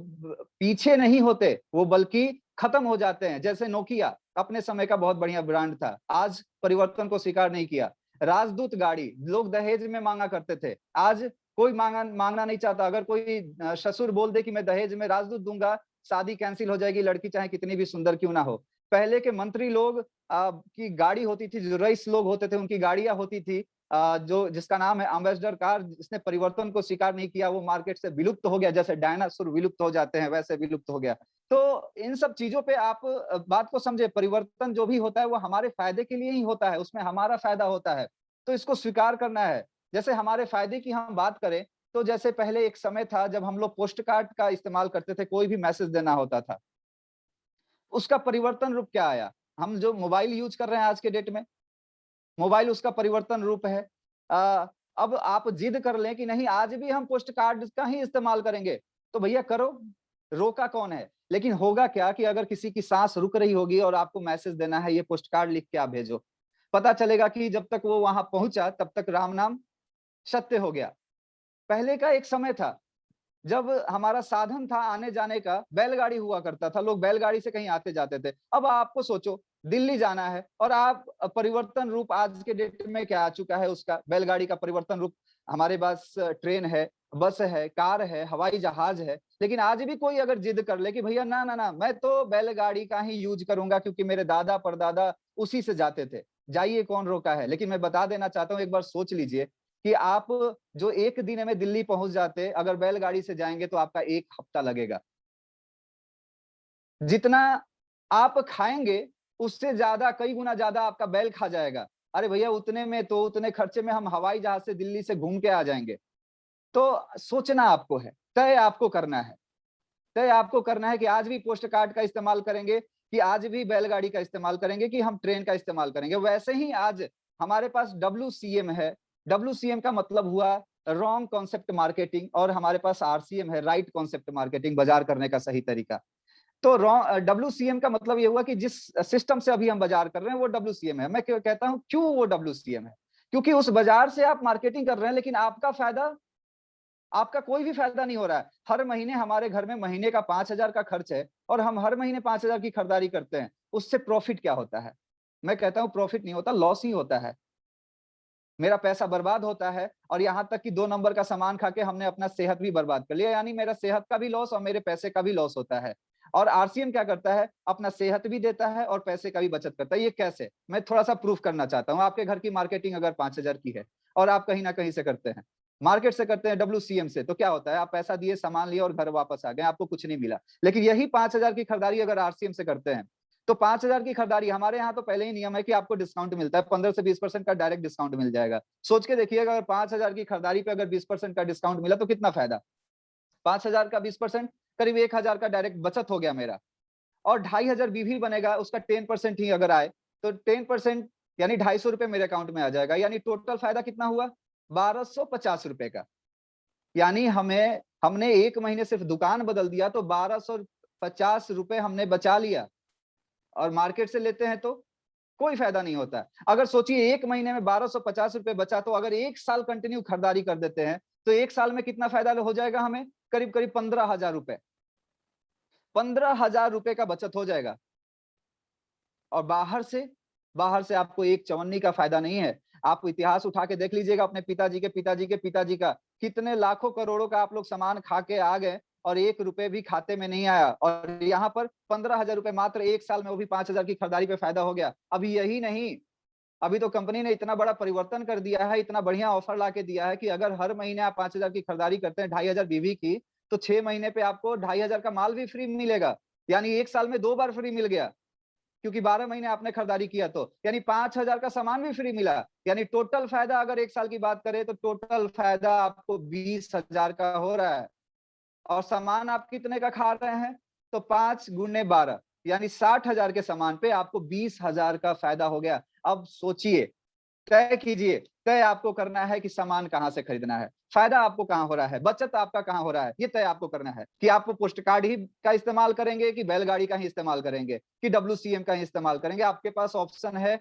पीछे नहीं होते, वो बल्कि खत्म हो जाते हैं। जैसे नोकिया अपने समय का बहुत बढ़िया ब्रांड था, आज परिवर्तन को स्वीकार नहीं किया। राजदूत गाड़ी लोग दहेज में माँगा करते थे, आज कोई माँगना नहीं चाहता। अगर कोई ससुर बोल दे कि मैं दहेज में राजदूत दूँगा, शादी कैंसल हो जाएगी, लड़की चाहे कितनी भी सुंदर क्यों ना हो। पहले के मंत्री लोग की गाड़ी होती थी, जो रईस लोग होते थे, उनकी गाड़ियाँ होती थी, जो जिसका नाम है अम्बेसडर कार, जिसने परिवर्तन को स्वीकार नहीं किया, वो मार्केट से विलुप्त हो गया, जैसे डायनासोर विलुप्त हो जाते हैं, वैसे विलुप्त हो गया। तो इन सब चीज़ों पे आप बात को समझे, परिवर्तन जो भी होता है वो हमारे फ़ायदे के लिए ही होता है, उसमें हमारा फ़ायदा होता है, तो इसको स्वीकार करना है। जैसे हमारे फ़ायदे की हम बात करें, तो जैसे पहले एक समय था जब हम लोग पोस्ट कार्ड का इस्तेमाल करते थे, कोई भी मैसेज देना होता था। उसका परिवर्तन रूप क्या आया? हम जो मोबाइल यूज़ कर रहे हैं आज के डेट में, मोबाइल उसका परिवर्तन रूप है। अ, अब आप जिद कर लें कि नहीं आज भी हम पोस्ट कार्ड का ही इस्तेमाल करेंगे, तो भैया करो, रोका कौन है? लेकिन होगा क्या कि अगर किसी की साँस रुक रही होगी और आपको मैसेज देना है, ये पोस्ट कार्ड लिख के आप भेजो। पता चलेगा कि जब तक वो वहाँ पहुँचा तब तक राम नाम सत्य हो गया। पहले का एक समय था जब हमारा साधन था आने-जाने का, बैलगाड़ी हुआ करता था, लोग बैलगाड़ी से कहीं आते-जाते थे। अब आपको सोचो, दिल्ली जाना है और आप परिवर्तन रूप आज के डेट में क्या आ चुका है उसका, बैलगाड़ी का परिवर्तन रूप हमारे पास ट्रेन है, बस है, कार है, हवाई जहाज़ है। लेकिन आज भी कोई अगर जिद कर ले कि भैया ना, ना, ना, मैं तो बैलगाड़ी का ही यूज़ करूँगा क्योंकि मेरे दादा-परदादा उसी से जाते थे। जाइए कौन रोका है? लेकिन मैं बता देना चाहता हूँ, एक बार सोच लीजिए कि आप जो 1 दिन में दिल्ली पहुँच जाते, अगर बैलगाड़ी से जाएँगे तो आपका 1 हफ्ता लगेगा। जितना आप खाएँगे, उससे ज़्यादा कई गुना ज़्यादा आपका बैल खा जाएगा। अरे भैया उतने में तो उतने खर्चे में हम हवाई जहाज़ से दिल्ली से घूम के आ जाएँगे। तो सोचना आपको है, तय आपको करना है। तय आपको करना है कि आज भी पोस्ट कार्ड का इस्तेमाल करेंगे, कि आज भी बैलगाड़ी का इस्तेमाल करेंगे, कि हम ट्रेन का इस्तेमाल करेंगे। वैसे ही आज हमारे पास डब्ल्यूसीएम है। डब्ल्यूसीएम का मतलब हुआ रॉन्ग कांसेप्ट मार्केटिंग और हमारे पास आरसीएम है, राइट कांसेप्ट मार्केटिंग, बाज़ार करने का सही तरीका। तो WCM का मतलब ये हुआ कि जिस सिस्टम से अभी हम बाजार कर रहे हैं वो WCM है। मैं कहता हूं क्यों वो WCM है, क्योंकि उस बाजार से आप मार्केटिंग कर रहे हैं लेकिन आपका कोई भी फायदा नहीं हो रहा है। हर महीने हमारे घर में महीने का 5,000 का खर्च है और हम हर महीने 5,000 की खरीदारी करते हैं। उससे प्रॉफिट क्या होता है? मैं कहता हूं प्रॉफिट नहीं होता, लॉस ही होता है। मेरा पैसा बर्बाद होता है और यहाँ तक कि 2 नंबर का सामान खा के हमने अपना सेहत भी बर्बाद कर लिया, यानी मेरा सेहत का भी लॉस और मेरे पैसे का भी लॉस होता है। और आरसीएम क्या करता है? अपना सेहत भी देता है और पैसे का भी बचत करता है। ये कैसे? मैं थोड़ा-सा प्रूफ करना चाहता हूँ। आपके घर की मार्केटिंग अगर 5,000 की है और आप कहीं न कहीं से करते हैं, मार्केट से करते हैं, WCM से, तो क्या होता है? आप पैसा दिए, सामान लिए और घर वापस आ गए, आपको कुछ नहीं मिला। लेकिन यही 5,000 की खरीदारी अगर आरसीएम से करते हैं, तो 5,000 की खरीदारी, हमारे यहाँ तो पहले ही नियम है कि आपको डिस्काउंट मिलता है, 15 से 20% का डायरेक्ट डिस्काउंट मिल जाएगा। सोच के देखिएगा, अगर 5,000 की खरीदारी पे अगर 20% का डिस्काउंट मिला तो कितना फायदा? 5,000 का 20% करीब 1,000 का डायरेक्ट बचत हो गया मेरा। और 2,500 बीवी बनेगा, उसका 10% ही अगर आए, तो 10% यानी ₹250 मेरे अकाउंट में आ जाएगा। यानी टोटल फायदा कितना हुआ? ₹1,250 का। यानी हमने 1 महीने सिर्फ दुकान बदल दिया तो ₹1,250 हमने बचा लिया। और मार्केट से लेते हैं तो कोई फायदा नहीं होता। अगर सोचिए 1 महीने में ₹1,250 बचा, तो अगर 1 साल कंटिन्यू खरीदारी कर देते हैं, तो 1 साल में कितना फायदा हो जाएगा हमें? करीब-करीब ₹15,000। ₹15,000 का बचत हो जाएगा। और बाहर से आपको एक चवन्नी का फायदा नहीं है। आप इतिहास उठा के देख लीजिएगा अपने पिताजी के पिताजी के पिताजी का, कितने लाखों करोड़ों का आप लोग सामान खा के आ गए और ₹1 भी खाते में नहीं आया। और यहाँ पर ₹15,000 मात्र 1 साल में, वो भी 5,000 की खरीदारी पे फायदा हो गया। अभी यही नहीं, अभी तो कंपनी ने इतना बड़ा परिवर्तन कर दिया है, इतना बढ़िया ऑफर ला के दिया है कि अगर हर महीने आप 5,000 की खरीदारी करते हैं, 2,500 बीवी की, तो 6 महीने पे आपको 2,500 का माल भी फ्री मिलेगा। यानी 1 साल में 2 बार फ्री मिल गया। क्योंकि 12 महीने आपने खरीदारी किया तो, यानी 5,000 का सामान भी फ्री मिला। यानी टोटल फायदा अगर 1 साल की बात करें तो टोटल फायदा आपको 20,000 का हो रहा है। और सामान आप कितने का खा रहे हैं? तो 5 गुने 12 यानी 60,000 के सामान पे आपको 20,000 का फायदा हो गया। अब सोचिए, तय कीजिए, तय आपको करना है कि सामान कहाँ से खरीदना है, फायदा आपको कहाँ हो रहा है, बचत आपका कहाँ हो रहा है, ये तय आपको करना है कि आप पोस्ट कार्ड ही का इस्तेमाल करेंगे कि बैलगाड़ी का ही इस्तेमाल करेंगे कि WCM का ही इस्तेमाल करेंगे। आपके पास ऑप्शन है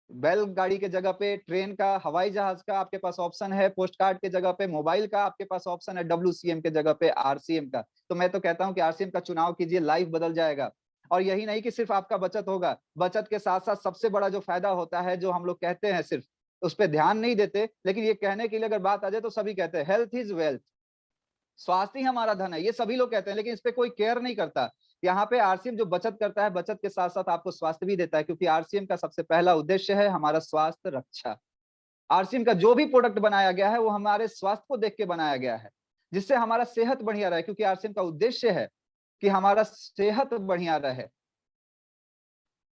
बैलगाड़ी के जगह पे ट्रेन का, हवाई जहाज का, आपके पास ऑप्शन है पोस्ट कार्ड के जगह पे मोबाइल का, आपके पास ऑप्शन है WCM के जगह पे RCM का। तो मैं तो कहता हूं कि RCM का चुनाव कीजिए, लाइफ बदल जाएगा। और यही नहीं कि सिर्फ आपका बचत होगा, बचत के साथ साथ सबसे बड़ा जो फायदा होता है, जो हम लोग कहते हैं सिर्फ उस पे ध्यान नहीं देते, लेकिन ये कहने के लिए अगर बात आ जाए तो सभी कहते हैं हेल्थ इज वेल्थ। स्वास्थ्य ही हमारा धन है, ये सभी लोग कहते हैं, लेकिन इस पे कोई केयर नहीं करता। यहाँ पे आरसीएम जो बचत करता है, बचत के साथ साथ आपको स्वास्थ्य भी देता है, क्योंकि आरसीएम का सबसे पहला उद्देश्य है हमारा स्वास्थ्य रक्षा। आरसीएम का जो भी प्रोडक्ट बनाया गया है वो हमारे स्वास्थ्य को देख के बनाया गया है, जिससे हमारा सेहत बढ़िया रहे, क्योंकि आरसीएम का उद्देश्य है कि हमारा सेहत बढ़िया रहे।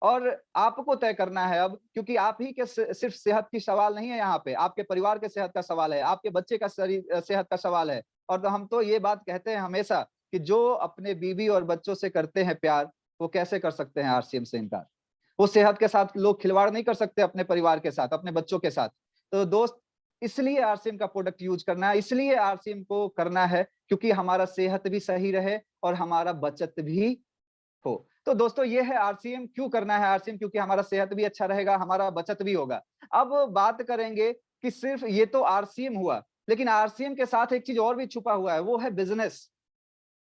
और आपको तय करना है अब, क्योंकि आप ही के सिर्फ सेहत की सवाल नहीं है यहाँ पे, आपके परिवार के सेहत का सवाल है, आपके बच्चे का सेहत का सवाल है। और तो हम तो ये बात कहते हैं हमेशा कि जो अपने बीवी और बच्चों से करते हैं प्यार, वो कैसे कर सकते हैं आरसीएम से इनकार? वो सेहत के साथ लोग खिलवाड़ नहीं कर सकते अपने परिवार के साथ, अपने बच्चों के साथ। तो दोस्त, इसलिए आरसीएम का प्रोडक्ट यूज करना है, इसलिए आरसीएम को करना है, क्योंकि हमारा सेहत भी सही रहे और हमारा बचत भी हो। तो दोस्तों, ये है आरसीएम। क्यों करना है आरसीएम? क्योंकि हमारा सेहत भी अच्छा रहेगा, हमारा बचत भी होगा। अब बात करेंगे कि सिर्फ ये तो आरसीएम हुआ, लेकिन आरसीएम के साथ एक चीज और भी छुपा हुआ है, वो है बिजनेस।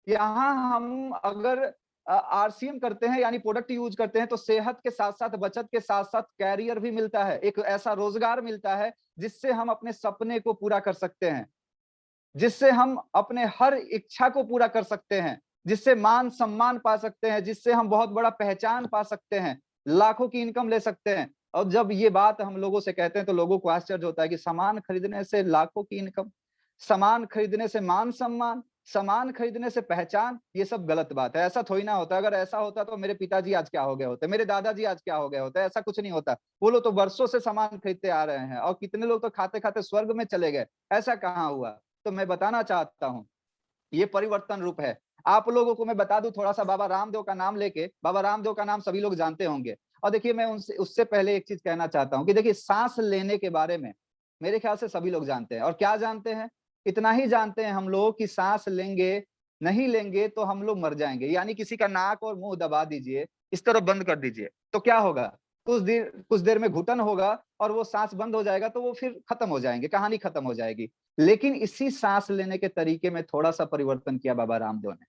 यहाँ हम अगर आरसीएम करते हैं यानी प्रोडक्ट यूज करते हैं, तो सेहत के साथ साथ, बचत के साथ साथ कैरियर भी मिलता है, एक ऐसा रोजगार मिलता है जिससे हम अपने सपने को पूरा कर सकते हैं, जिससे हम अपने हर इच्छा को पूरा कर सकते हैं, जिससे मान सम्मान पा सकते हैं, जिससे हम बहुत बड़ा पहचान पा सकते हैं, लाखों की इनकम ले सकते हैं। और जब ये बात हम लोगों से कहते हैं तो लोगों को आश्चर्य होता है कि सामान खरीदने से लाखों की इनकम, सामान खरीदने से मान सम्मान, सामान खरीदने से पहचान, ये सब गलत बात है। ऐसा थोड़ी ना होता। अगर ऐसा होता तो मेरे पिताजी आज क्या हो गए होते, मेरे दादाजी आज क्या हो गए होते। ऐसा कुछ नहीं होता। वो लोग तो वर्षों से सामान खरीदते आ रहे हैं और कितने लोग तो खाते खाते स्वर्ग में चले गए। ऐसा कहाँ हुआ? तो मैं बताना चाहता हूँ, ये परिवर्तन रूप है। आप लोगों को मैं बता दूं थोड़ा सा, बाबा रामदेव का नाम लेके, बाबा रामदेव का नाम सभी लोग जानते होंगे। और देखिए, मैं उनसे उससे पहले एक चीज कहना चाहता हूं कि देखिए, सांस लेने के बारे में मेरे ख्याल से सभी लोग जानते हैं। और क्या जानते हैं? इतना ही जानते हैं हम लोग कि सांस लेंगे नहीं लेंगे तो हम लोग मर जाएंगे। यानी किसी का नाक और मुंह दबा दीजिए, इस तरह बंद कर दीजिए, तो क्या होगा? कुछ देर में घुटन होगा और वो सांस बंद हो जाएगा, तो वो फिर खत्म हो जाएंगे, कहानी खत्म हो जाएगी। लेकिन इसी सांस लेने के तरीके में थोड़ा सा परिवर्तन किया बाबा रामदेव ने।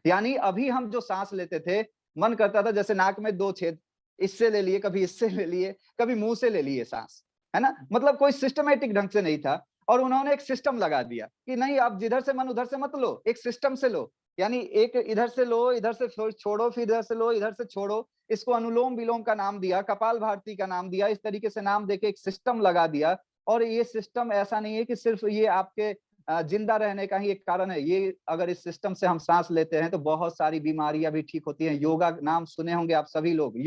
यानी अभी हम जो सांस लेते थे, मन करता था जैसे नाक में 2 छेद, इससे ले लिए, कभी इससे ले लिए, कभी मुंह से ले लिए सांस, है ना? मतलब कोई सिस्टमैटिक ढंग से नहीं था। और उन्होंने एक सिस्टम लगा दिया कि नहीं, आप जिधर से मन उधर से मत लो, एक सिस्टम से लो। यानी एक इधर से लो, इधर से छोड़ो, फिर इधर से लो, इधर से छोड़ो। इसको अनुलोम विलोम का नाम दिया, कपालभाति का नाम दिया, इस तरीके से नाम देके एक सिस्टम लगा दिया। और ये सिस्टम ऐसा नहीं है कि सिर्फ ये आपके जिंदा रहने का ही एक कारण है। ये अगर इस सिस्टम से हम सांस लेते हैं तो बहुत सारी बीमारियां भी ठीक होती हैं। योगा नाम सुने होंगे आप सभी लोग,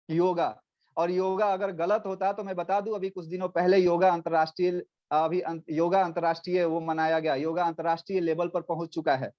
योगा। और योगा अगर गलत होता तो मैं बता दूं, अभी कुछ दिनों पहले योगा अंतर्राष्ट्रीय योगा अंतर्राष्ट्रीय वो मनाया गया, योगा अंतर्राष्ट्रीय लेवल पर पहुंच चुका है।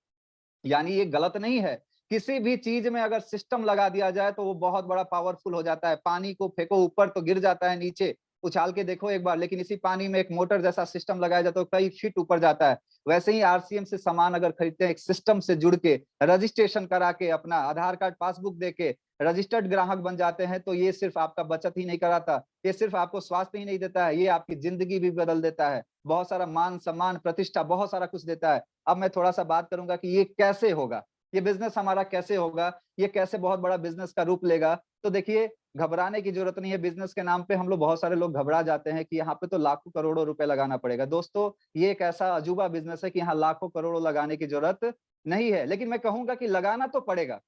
यानी ये गलत नहीं है। किसी भी चीज में अगर सिस्टम लगा दिया जाए तो वो बहुत बड़ा पावरफुल हो जाता है। पानी को फेंको ऊपर तो गिर जाता है नीचे, उछाल के देखो एक बार, लेकिन इसी पानी में एक मोटर जैसा सिस्टम लगाया जाए तो कई फीट ऊपर जाता है। वैसे ही आरसीएम से सामान अगर खरीदते हैं, एक सिस्टम से जुड़ के, रजिस्ट्रेशन करा के, अपना आधार कार्ड पासबुक देके रजिस्टर्ड ग्राहक बन जाते हैं, तो ये सिर्फ आपका बचत ही नहीं कराता, ये सिर्फ आपको स्वास्थ्य ही नहीं देता है, ये आपकी जिंदगी भी बदल देता है। बहुत सारा मान सम्मान प्रतिष्ठा बहुत सारा कुछ देता है। अब मैं थोड़ा सा बात करूंगा कि ये कैसे होगा, ये बिजनेस हमारा कैसे होगा, ये कैसे बहुत बड़ा बिजनेस का रूप लेगा। तो देखिए, घबराने की जरूरत नहीं है। बिजनेस के नाम पे हम लोग, बहुत सारे लोग घबरा जाते हैं कि यहाँ पे तो लाखों करोड़ों रुपए लगाना पड़ेगा। दोस्तों, ये एक ऐसा अजूबा बिजनेस है कि यहाँ लाखों करोड़ों लगाने की जरूरत नहीं है। लेकिन मैं कहूंगा कि लगाना तो पड़ेगा,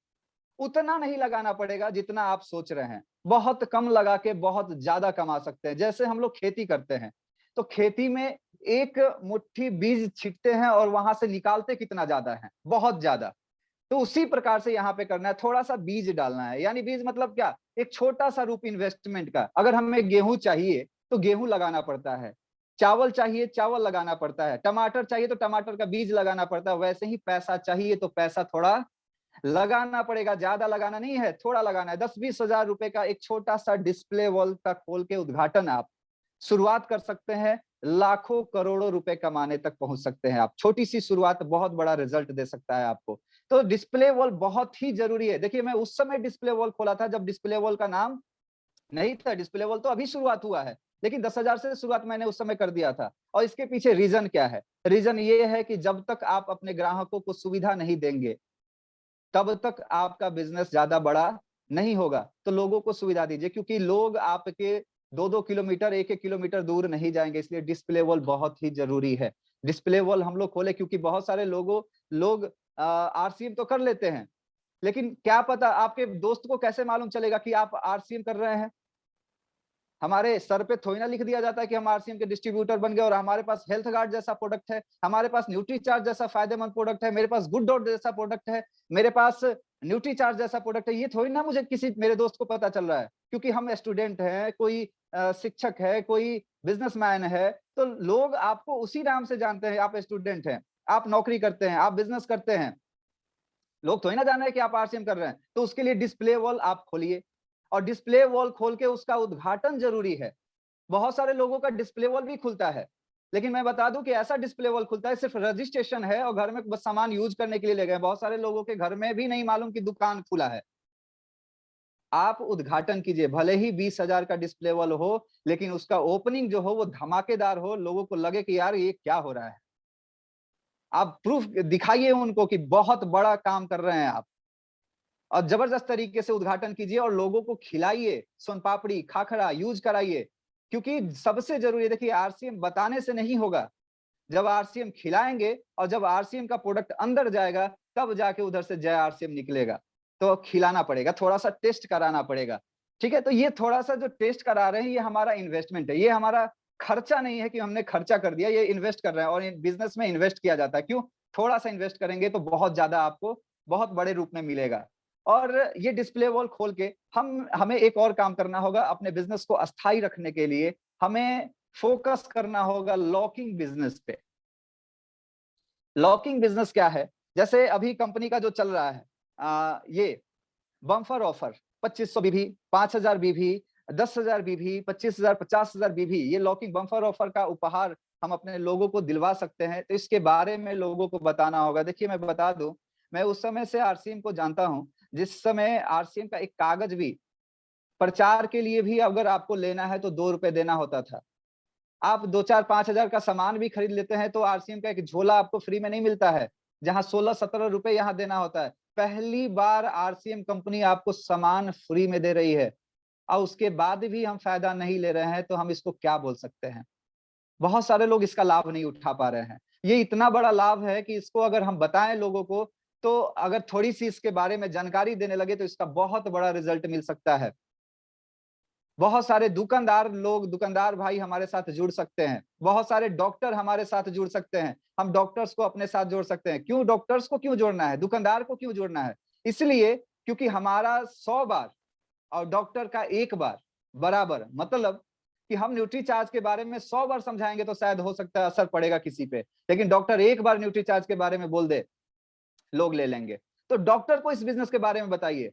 उतना नहीं लगाना पड़ेगा जितना आप सोच रहे हैं। बहुत कम लगा के बहुत ज्यादा कमा सकते हैं। जैसे हम लोग खेती करते हैं, तो खेती में एक मुट्ठी बीज छिटते हैं और वहां से निकालते कितना ज्यादा है, बहुत ज्यादा। तो उसी प्रकार से यहाँ पे करना है, थोड़ा सा बीज डालना है। यानी बीज मतलब क्या? एक छोटा सा रूप इन्वेस्टमेंट का। अगर हमें गेहूं चाहिए तो गेहूं लगाना पड़ता है, चावल चाहिए चावल लगाना पड़ता है, टमाटर चाहिए तो टमाटर का बीज लगाना पड़ता है। वैसे ही पैसा चाहिए तो पैसा थोड़ा लगाना पड़ेगा, ज्यादा लगाना नहीं है, थोड़ा लगाना है। 10-20 हजार रुपए का एक छोटा सा डिस्प्ले वॉल का खोल के उद्घाटन आप शुरुआत कर सकते हैं, लाखों करोड़ों रुपए कमाने तक पहुंच सकते हैं आप। छोटी सी शुरुआत बहुत बड़ा रिजल्ट दे सकता है आपको। तो डिस्प्ले वॉल बहुत ही जरूरी है। देखिए, मैं उस समय डिस्प्ले वॉल खोला था जब डिस्प्ले वॉल का नाम नहीं था। डिस्प्ले वॉल तो अभी शुरुआत हुआ है, लेकिन 10,000 से शुरुआत मैंने उस समय कर दिया था। और इसके पीछे रीजन क्या है? रीजन ये है कि जब तक आप अपने ग्राहकों को सुविधा नहीं देंगे, तब तक आपका बिजनेस ज्यादा बड़ा नहीं होगा। तो लोगों को सुविधा दीजिए, क्योंकि लोग आपके 2-2 किलोमीटर, 1-1 किलोमीटर दूर नहीं जाएंगे। इसलिए डिस्प्ले वॉल बहुत ही जरूरी है। डिस्प्ले वॉल हम लोग खोले क्योंकि बहुत सारे लोग आरसीएम तो कर लेते हैं, लेकिन क्या पता आपके दोस्त को कैसे मालूम चलेगा कि आप आरसीएम कर रहे हैं? हमारे सर पे थोड़ी ना लिख दिया जाता है कि हम आरसीएम के डिस्ट्रीब्यूटर बन गए और हमारे पास हेल्थ गार्ड जैसा प्रोडक्ट है, हमारे पास न्यूट्री चार्ज जैसा फायदेमंद प्रोडक्ट है, मेरे पास गुड डॉट जैसा प्रोडक्ट है, मेरे पास न्यूट्री चार्ज जैसा प्रोडक्ट है। ये थोड़ी ना मुझे किसी मेरे दोस्त को पता चल रहा है, क्योंकि हम स्टूडेंट हैं, कोई शिक्षक है, कोई बिजनेसमैन है, तो लोग आपको उसी नाम से जानते हैं। आप स्टूडेंट हैं, आप नौकरी करते हैं, आप बिजनेस करते हैं, लोग थोड़ी ना जान रहे हैं कि आप आरसीएम कर रहे हैं। तो उसके लिए डिस्प्ले वॉल आप खोलिए, और डिस्प्ले वॉल खोल के उसका उद्घाटन जरूरी है। बहुत सारे लोगों का डिस्प्ले वॉल भी खुलता है, लेकिन मैं बता दूं कि ऐसा डिस्प्ले वॉल खुलता है, सिर्फ रजिस्ट्रेशन है और घर में बस सामान यूज करने के लिए ले गए। बहुत सारे लोगों के घर में भी नहीं मालूम कि दुकान खुला है। आप उद्घाटन कीजिए, भले ही 20,000 का डिस्प्ले वॉल हो, लेकिन उसका ओपनिंग जो हो वो धमाकेदार हो, लोगों को लगे कि यार ये क्या हो रहा है। आप प्रूफ दिखाइए उनको कि बहुत बड़ा काम कर रहे हैं आप, और जबरदस्त तरीके से उद्घाटन कीजिए और लोगों को खिलाइए, सोन पापड़ी, खाखरा यूज कराइए। क्योंकि सबसे जरूरी है, देखिए, आरसीएम बताने से नहीं होगा। जब आरसीएम खिलाएंगे और जब आरसीएम का प्रोडक्ट अंदर जाएगा, तब जाके उधर से जय आरसीएम निकलेगा। तो खिलाना पड़ेगा, थोड़ा सा टेस्ट कराना पड़ेगा। ठीक है, तो ये थोड़ा सा जो टेस्ट करा रहे हैं, ये हमारा इन्वेस्टमेंट है, ये हमारा खर्चा नहीं है कि हमने खर्चा कर दिया, ये इन्वेस्ट कर रहे हैं। और बिजनेस में इन्वेस्ट किया जाता है, क्यों? थोड़ा सा इन्वेस्ट करेंगे तो बहुत ज्यादा आपको बहुत बड़े रूप में मिलेगा। और ये डिस्प्ले वॉल खोल के हमें एक और काम करना होगा अपने बिजनेस को अस्थायी रखने के लिए। हमें फोकस करना होगा लॉकिंग बिजनेस पे। लॉकिंग बिजनेस क्या है? जैसे अभी कंपनी का जो चल रहा है, ये बम्पर ऑफर, 2500 बीवी, 5000 बीवी, 10,000 बीवी, 25,000, 50,000 बीवी, ये लॉकिंग बम्पर ऑफर का उपहार हम अपने लोगों को दिलवा सकते हैं, तो इसके बारे में लोगों को बताना होगा। देखिए मैं बता दूँ, मैं उस समय से आरसीएम को जानता हूँ, जिस समय आरसीएम का एक कागज़ भी प्रचार के लिए भी अगर आपको लेना है तो ₹2 देना होता था। आप 2, 4, 5,000 का सामान भी खरीद लेते हैं तो आरसीएम का एक झोला आपको फ्री में नहीं मिलता है, जहाँ 16-17 रुपए यहाँ देना होता है। पहली बार आरसीएम कंपनी आपको सामान फ्री में दे रही है और उसके बाद भी हम फ़ायदा नहीं ले रहे हैं, तो हम इसको क्या बोल सकते हैं? बहुत सारे लोग इसका लाभ नहीं उठा पा रहे हैं। ये इतना बड़ा लाभ है कि इसको अगर हम बताएँ लोगों को, तो अगर थोड़ी-सी इसके बारे में जानकारी देने लगे तो इसका बहुत बड़ा रिज़ल्ट मिल सकता है। बहुत सारे दुकानदार भाई हमारे साथ जुड़ सकते हैं। बहुत सारे डॉक्टर हमारे साथ जुड़ सकते हैं। हम डॉक्टर्स को अपने साथ जोड़ सकते हैं। क्यों डॉक्टर्स को क्यों जोड़ना है? दुकानदार को क्यों जोड़ना है? इसलिए क्योंकि हमारा 100 बार और डॉक्टर का 1 बार बराबर, मतलब कि हम न्यूट्रीचार्ज के बारे में 100 बार समझाएँगे तो शायद हो सकता है असर पड़ेगा किसी पे। लेकिन डॉक्टर 1 बार न्यूट्रीचार्ज के बारे में बोल दे, लोग ले लेंगे। तो डॉक्टर को इस बिज़नेस के बारे में बताइए।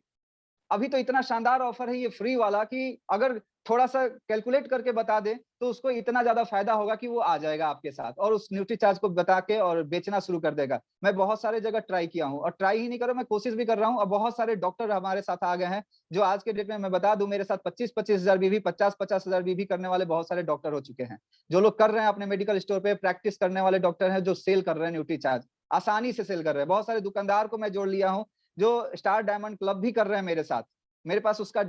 अभी तो इतना शानदार ऑफर है ये फ्री वाला कि अगर थोड़ा-सा कैलकुलेट करके बता दें, तो उसको इतना ज़्यादा फ़ायदा होगा कि वो आ जाएगा आपके साथ और उस न्यूट्रीचार्ज को बता के और बेचना शुरू कर देगा। मैं बहुत सारे जगह ट्राई किया हूँ और ट्राई ही नहीं कर रहा, मैं कोशिश भी कर रहा हूँ और बहुत सारे डॉक्टर हमारे साथ आ गए हैं, जो आज के डेट में मैं बता दूँ मेरे साथ 25-25 हज़ार बीवी, 50-50 हज़ार बीवी करने वाले बहुत सारे डॉक्टर हो चुके हैं। जो लोग कर रहे हैं अपने मेडिकल स्टोर पे प्रैक्टिस करने वाले डॉक्टर हैं, जो सेल कर रहे हैं न्यूट्रीचार्ज, आसानी से सेल कर रहे हैं। बहुत सारे दुकानदार को मैं जोड़ लिया हूँ, जो स्टार डायमंड क्लब भी कर रहे हैं मेरे साथ। मेरे पास उसका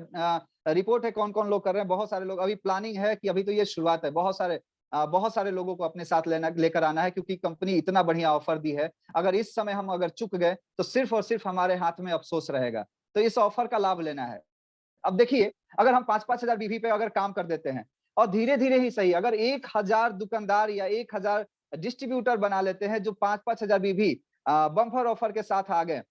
रिपोर्ट है कौन-कौन लोग कर रहे हैं, बहुत सारे लोग अभी प्लानिंग है कि अभी तो ये शुरुआत है, बहुत सारे लोगों को अपने साथ लेकर आना है क्योंकि कंपनी इतना बढ़िया ऑफर दी है। अगर इस समय हम अगर चूक गए, तो सिर्फ़ और सिर्फ़ हमारे हाथ में अफ़सोस रहेगा। तो इस ऑफर का लाभ लेना है। अब देखिए, अगर हम 5-5 हज़ार बीवी पे अगर काम कर देते हैं और धीरे-धीरे ही सही, अगर 1,000 दुकानदार या 1,000 डिस्ट्रीब्यूटर बना लेते हैं जो 5-5 हज़ार बीवी बम्पर ऑफर के साथ आ गए,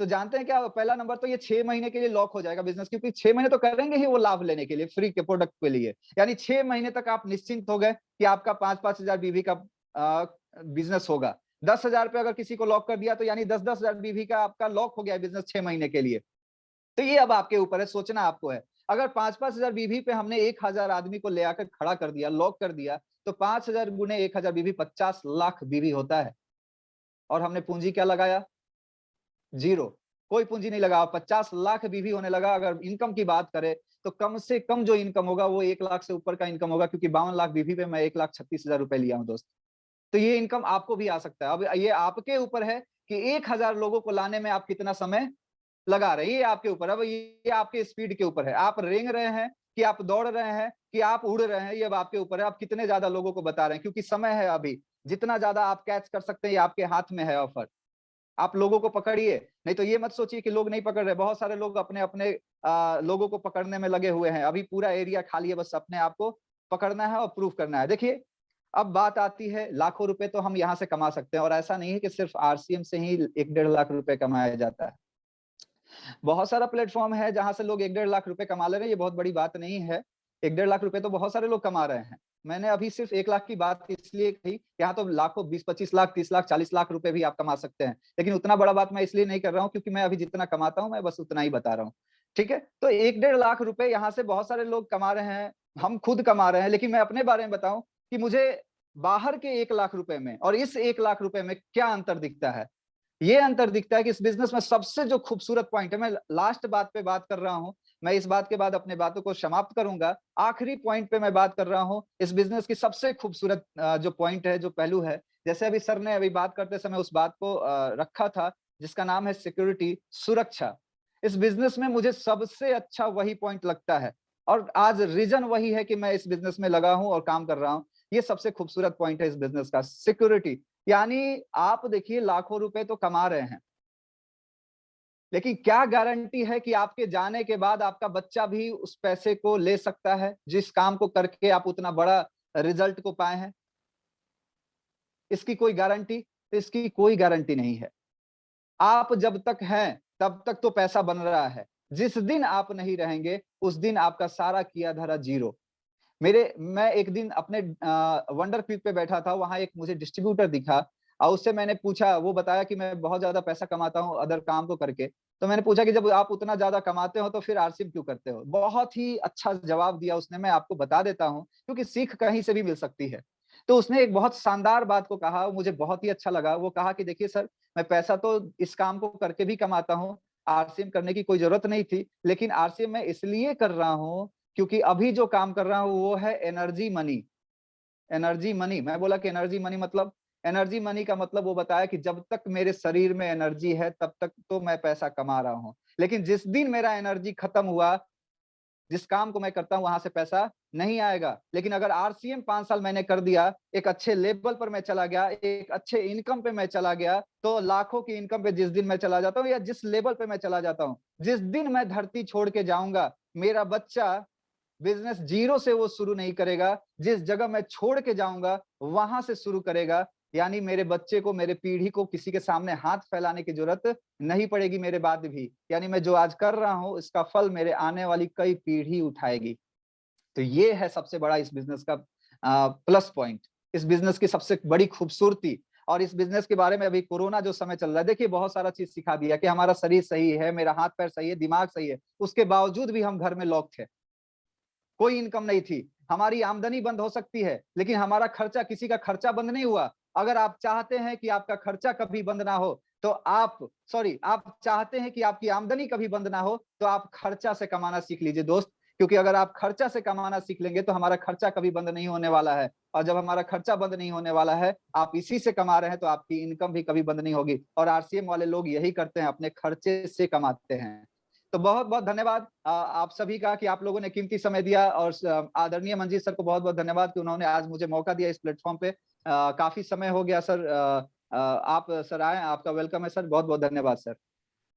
तो जानते हैं क्या? पहला नंबर तो ये 6 महीने के लिए लॉक हो जाएगा बिज़नेस, क्योंकि 6 महीने तो करेंगे ही वो लाभ लेने के लिए, फ्री के प्रोडक्ट के लिए। यानी 6 महीने तक आप निश्चिंत हो गए कि आपका 5-5 हज़ार बीवी का बिज़नेस होगा। 10,000 पे अगर किसी को लॉक कर दिया तो यानी 10-10 हज़ार बीवी का आपका लॉक हो गया है बिज़नेस 6 महीने के लिए। तो ये अब आपके ऊपर है, सोचना आपको है। अगर 5-5 हज़ार बीवी पे हमने 1,000 आदमी को ले आकर खड़ा कर दिया, लॉक कर दिया, तो 5,000 गुने 1,000 बीवी 50 लाख बीवी होता है और हमने पूँजी क्या लगाया? ज़ीरो, कोई पूँजी नहीं लगा। 50 लाख बीवी होने लगा। अगर इनकम की बात करें, तो कम से कम जो इनकम होगा वो 1 लाख से ऊपर का इनकम होगा, क्योंकि 52 लाख बीवी पे मैं 1,36,000 रुपए लिया हूँ दोस्त। तो ये इनकम आपको भी आ सकता है। अब ये आपके ऊपर है कि 1,000 लोगों को लाने में आप कितना समय लगा रहे हैं, ये आपके ऊपर है। अब ये आपके स्पीड के ऊपर है। आप रेंग रहे हैं कि आप दौड़ रहे हैं कि आप उड़ रहे हैं, ये अब आपके ऊपर है। आप कितने ज़्यादा लोगों को बता रहे हैं, क्योंकि समय है अभी। जितना ज़्यादा आप कैच कर सकते हैं, ये आपके हाथ में है ऑफर। आप लोगों को पकड़िए, नहीं तो ये मत सोचिए कि लोग नहीं पकड़ रहे। बहुत सारे लोग अपने-अपने लोगों को पकड़ने में लगे हुए हैं। अभी पूरा एरिया खाली है, बस अपने आप को पकड़ना है और प्रूव करना है। देखिए, अब बात आती है, लाखों रुपए तो हम यहाँ से कमा सकते हैं और ऐसा नहीं है कि सिर्फ़ आरसीएम से ही 1 डेढ़ लाख रुपए कमाया जाता है। बहुत सारा प्लेटफ़ॉर्म है जहाँ से लोग 1 डेढ़ लाख रुपए कमा ले रहे हैं, ये बहुत बड़ी बात नहीं है। 1 डेढ़ लाख रुपए तो बहुत सारे लोग कमा रहे हैं। मैंने अभी सिर्फ़ 1 लाख की बात इसलिए कही, यहाँ तो लाखों 20-25 लाख, 30 लाख, 40 लाख रुपए भी आप कमा सकते हैं। लेकिन उतना बड़ा बात मैं इसलिए नहीं कर रहा हूँ क्योंकि मैं अभी जितना कमाता हूँ, मैं बस उतना ही बता रहा हूँ। ठीक है? तो 1 डेढ़ लाख रुपए यहाँ से बहुत सारे लोग कमा रहे हैं, हम खुद कमा रहे हैं। लेकिन मैं अपने बारे में बताऊँ कि मुझे बाहर के 1 लाख रुपए में और इस 1 लाख रुपए में क्या अंतर दिखता है? ये अंतर दिखता है कि इस बिज़नेस में सबसे जो खूबसूरत पॉइंट है, मैं लास्ट बात पे बात कर रहा हूँ, मैं इस बात के बाद अपनी बातों को समाप्त करूँगा। आखिरी पॉइंट पे मैं बात कर रहा हूँ, इस बिज़नेस की सबसे खूबसूरत जो पॉइंट है, जो पहलू है, जैसे अभी सर ने अभी बात करते समय उस बात को रखा था, जिसका नाम है सिक्योरिटी, सुरक्षा। इस बिज़नेस में मुझे सबसे अच्छा वही पॉइंट लगता है और आज रीज़न वही है कि मैं इस बिज़नेस में लगा हूँ और काम कर रहा हूँ। ये सबसे खूबसूरत पॉइंट है इस बिज़नेस का, सिक्योरिटी। यानी आप देखिए लाखों रुपए तो कमा रहे हैं, लेकिन क्या गारंटी है कि आपके जाने के बाद आपका बच्चा भी उस पैसे को ले सकता है, जिस काम को करके आप उतना बड़ा रिज़ल्ट को पाए हैं? इसकी कोई गारंटी? इसकी कोई गारंटी नहीं है। आप जब तक हैं, तब तक तो पैसा बन रहा है। जिस दिन आप नहीं रहेंगे, उस दिन आपका सारा किया धरा ज़ीरो। मैं एक दिन अपने वंडर क्लिफ पे बैठा था, वहाँ एक मुझे डिस्ट्रीब्यूटर दिखा और उससे मैंने पूछा, वो बताया कि मैं बहुत ज़्यादा पैसा कमाता हूँ अदर काम को करके। तो मैंने पूछा कि जब आप उतना ज़्यादा कमाते हो तो फिर आरसीएम क्यों करते हो? बहुत ही अच्छा जवाब दिया उसने, मैं आपको बता देता हूँ, क्योंकि सीख कहीं से भी मिल सकती है। तो उसने एक बहुत शानदार बात को कहा, मुझे बहुत ही अच्छा लगा। वो कहा कि देखिए सर, मैं पैसा तो इस काम को करके भी कमाता हूँ, आरसीएम करने की कोई ज़रूरत नहीं थी, लेकिन आरसीएम मैं इसलिए कर रहा हूँ, क्योंकि अभी जो काम कर रहा हूँ वो है एनर्जी मनी। एनर्जी मनी, मैं बोला कि एनर्जी मनी मतलब? एनर्जी मनी का मतलब वो बताया कि जब तक मेरे शरीर में एनर्जी है, तब तक तो मैं पैसा कमा रहा हूँ। लेकिन जिस दिन मेरा एनर्जी खत्म हुआ, जिस काम को मैं करता हूँ वहाँ से पैसा नहीं आएगा। लेकिन अगर आरसीएम 5 साल मैंने कर दिया, एक अच्छे लेवल पर मैं चला गया, एक अच्छे इनकम पे मैं चला गया, तो लाखों की इनकम पे जिस दिन मैं चला जाता हूँ या जिस लेवल पे मैं चला जाता हूँ, जिस दिन मैं धरती छोड़ के जाऊँगा, मेरा बच्चा बिज़नेस ज़ीरो से वो शुरू नहीं करेगा, जिस जगह मैं छोड़ के जाऊँगा, वहाँ से शुरू करेगा। यानी मेरे बच्चे को, मेरे पीढ़ी को किसी के सामने हाथ फैलाने की ज़रूरत नहीं पड़ेगी मेरे बाद भी। यानी मैं जो आज कर रहा हूँ, इसका फल मेरे आने वाली कई पीढ़ी उठाएगी। तो ये है सबसे बड़ा इस बिज़नेस का प्लस पॉइंट, इस बिज़नेस की सबसे बड़ी खूबसूरती। और इस बिज़नेस के बारे में अभी कोरोना जो समय चल रहा है, देखिए बहुत सारा चीज़ सिखा दिया कि हमारा शरीर सही है, मेरा हाथ-पैर सही है, दिमाग सही है, उसके बावजूद भी हम घर में लॉक थे। कोई इनकम नहीं थी। हमारी आमदनी बंद हो सकती है, लेकिन हमारा खर्चा, किसी का खर्चा बंद नहीं हुआ। अगर आप चाहते हैं कि आपका खर्चा कभी बंद ना हो, तो आप चाहते हैं कि आपकी आमदनी कभी बंद ना हो, तो आप खर्चा से कमाना सीख लीजिए दोस्त। क्योंकि अगर आप खर्चा से कमाना सीख लेंगे, तो हमारा खर्चा कभी बंद नहीं होने वाला है। और जब हमारा खर्चा बंद नहीं होने वाला है, आप इसी से कमा रहे हैं, तो आपकी इनकम भी कभी बंद नहीं होगी। और आरसीएम वाले लोग यही करते हैं, अपने खर्चे से कमाते हैं। तो बहुत-बहुत धन्यवाद आप सभी का कि आप लोगों ने कीमती समय दिया, और आदरणीय मंजीत सर को बहुत-बहुत धन्यवाद कि उन्होंने आज मुझे मौका दिया इस प्लेटफ़ॉर्म पे। काफ़ी समय हो गया सर, आप सर आए, आपका वेलकम है सर। बहुत-बहुत धन्यवाद सर।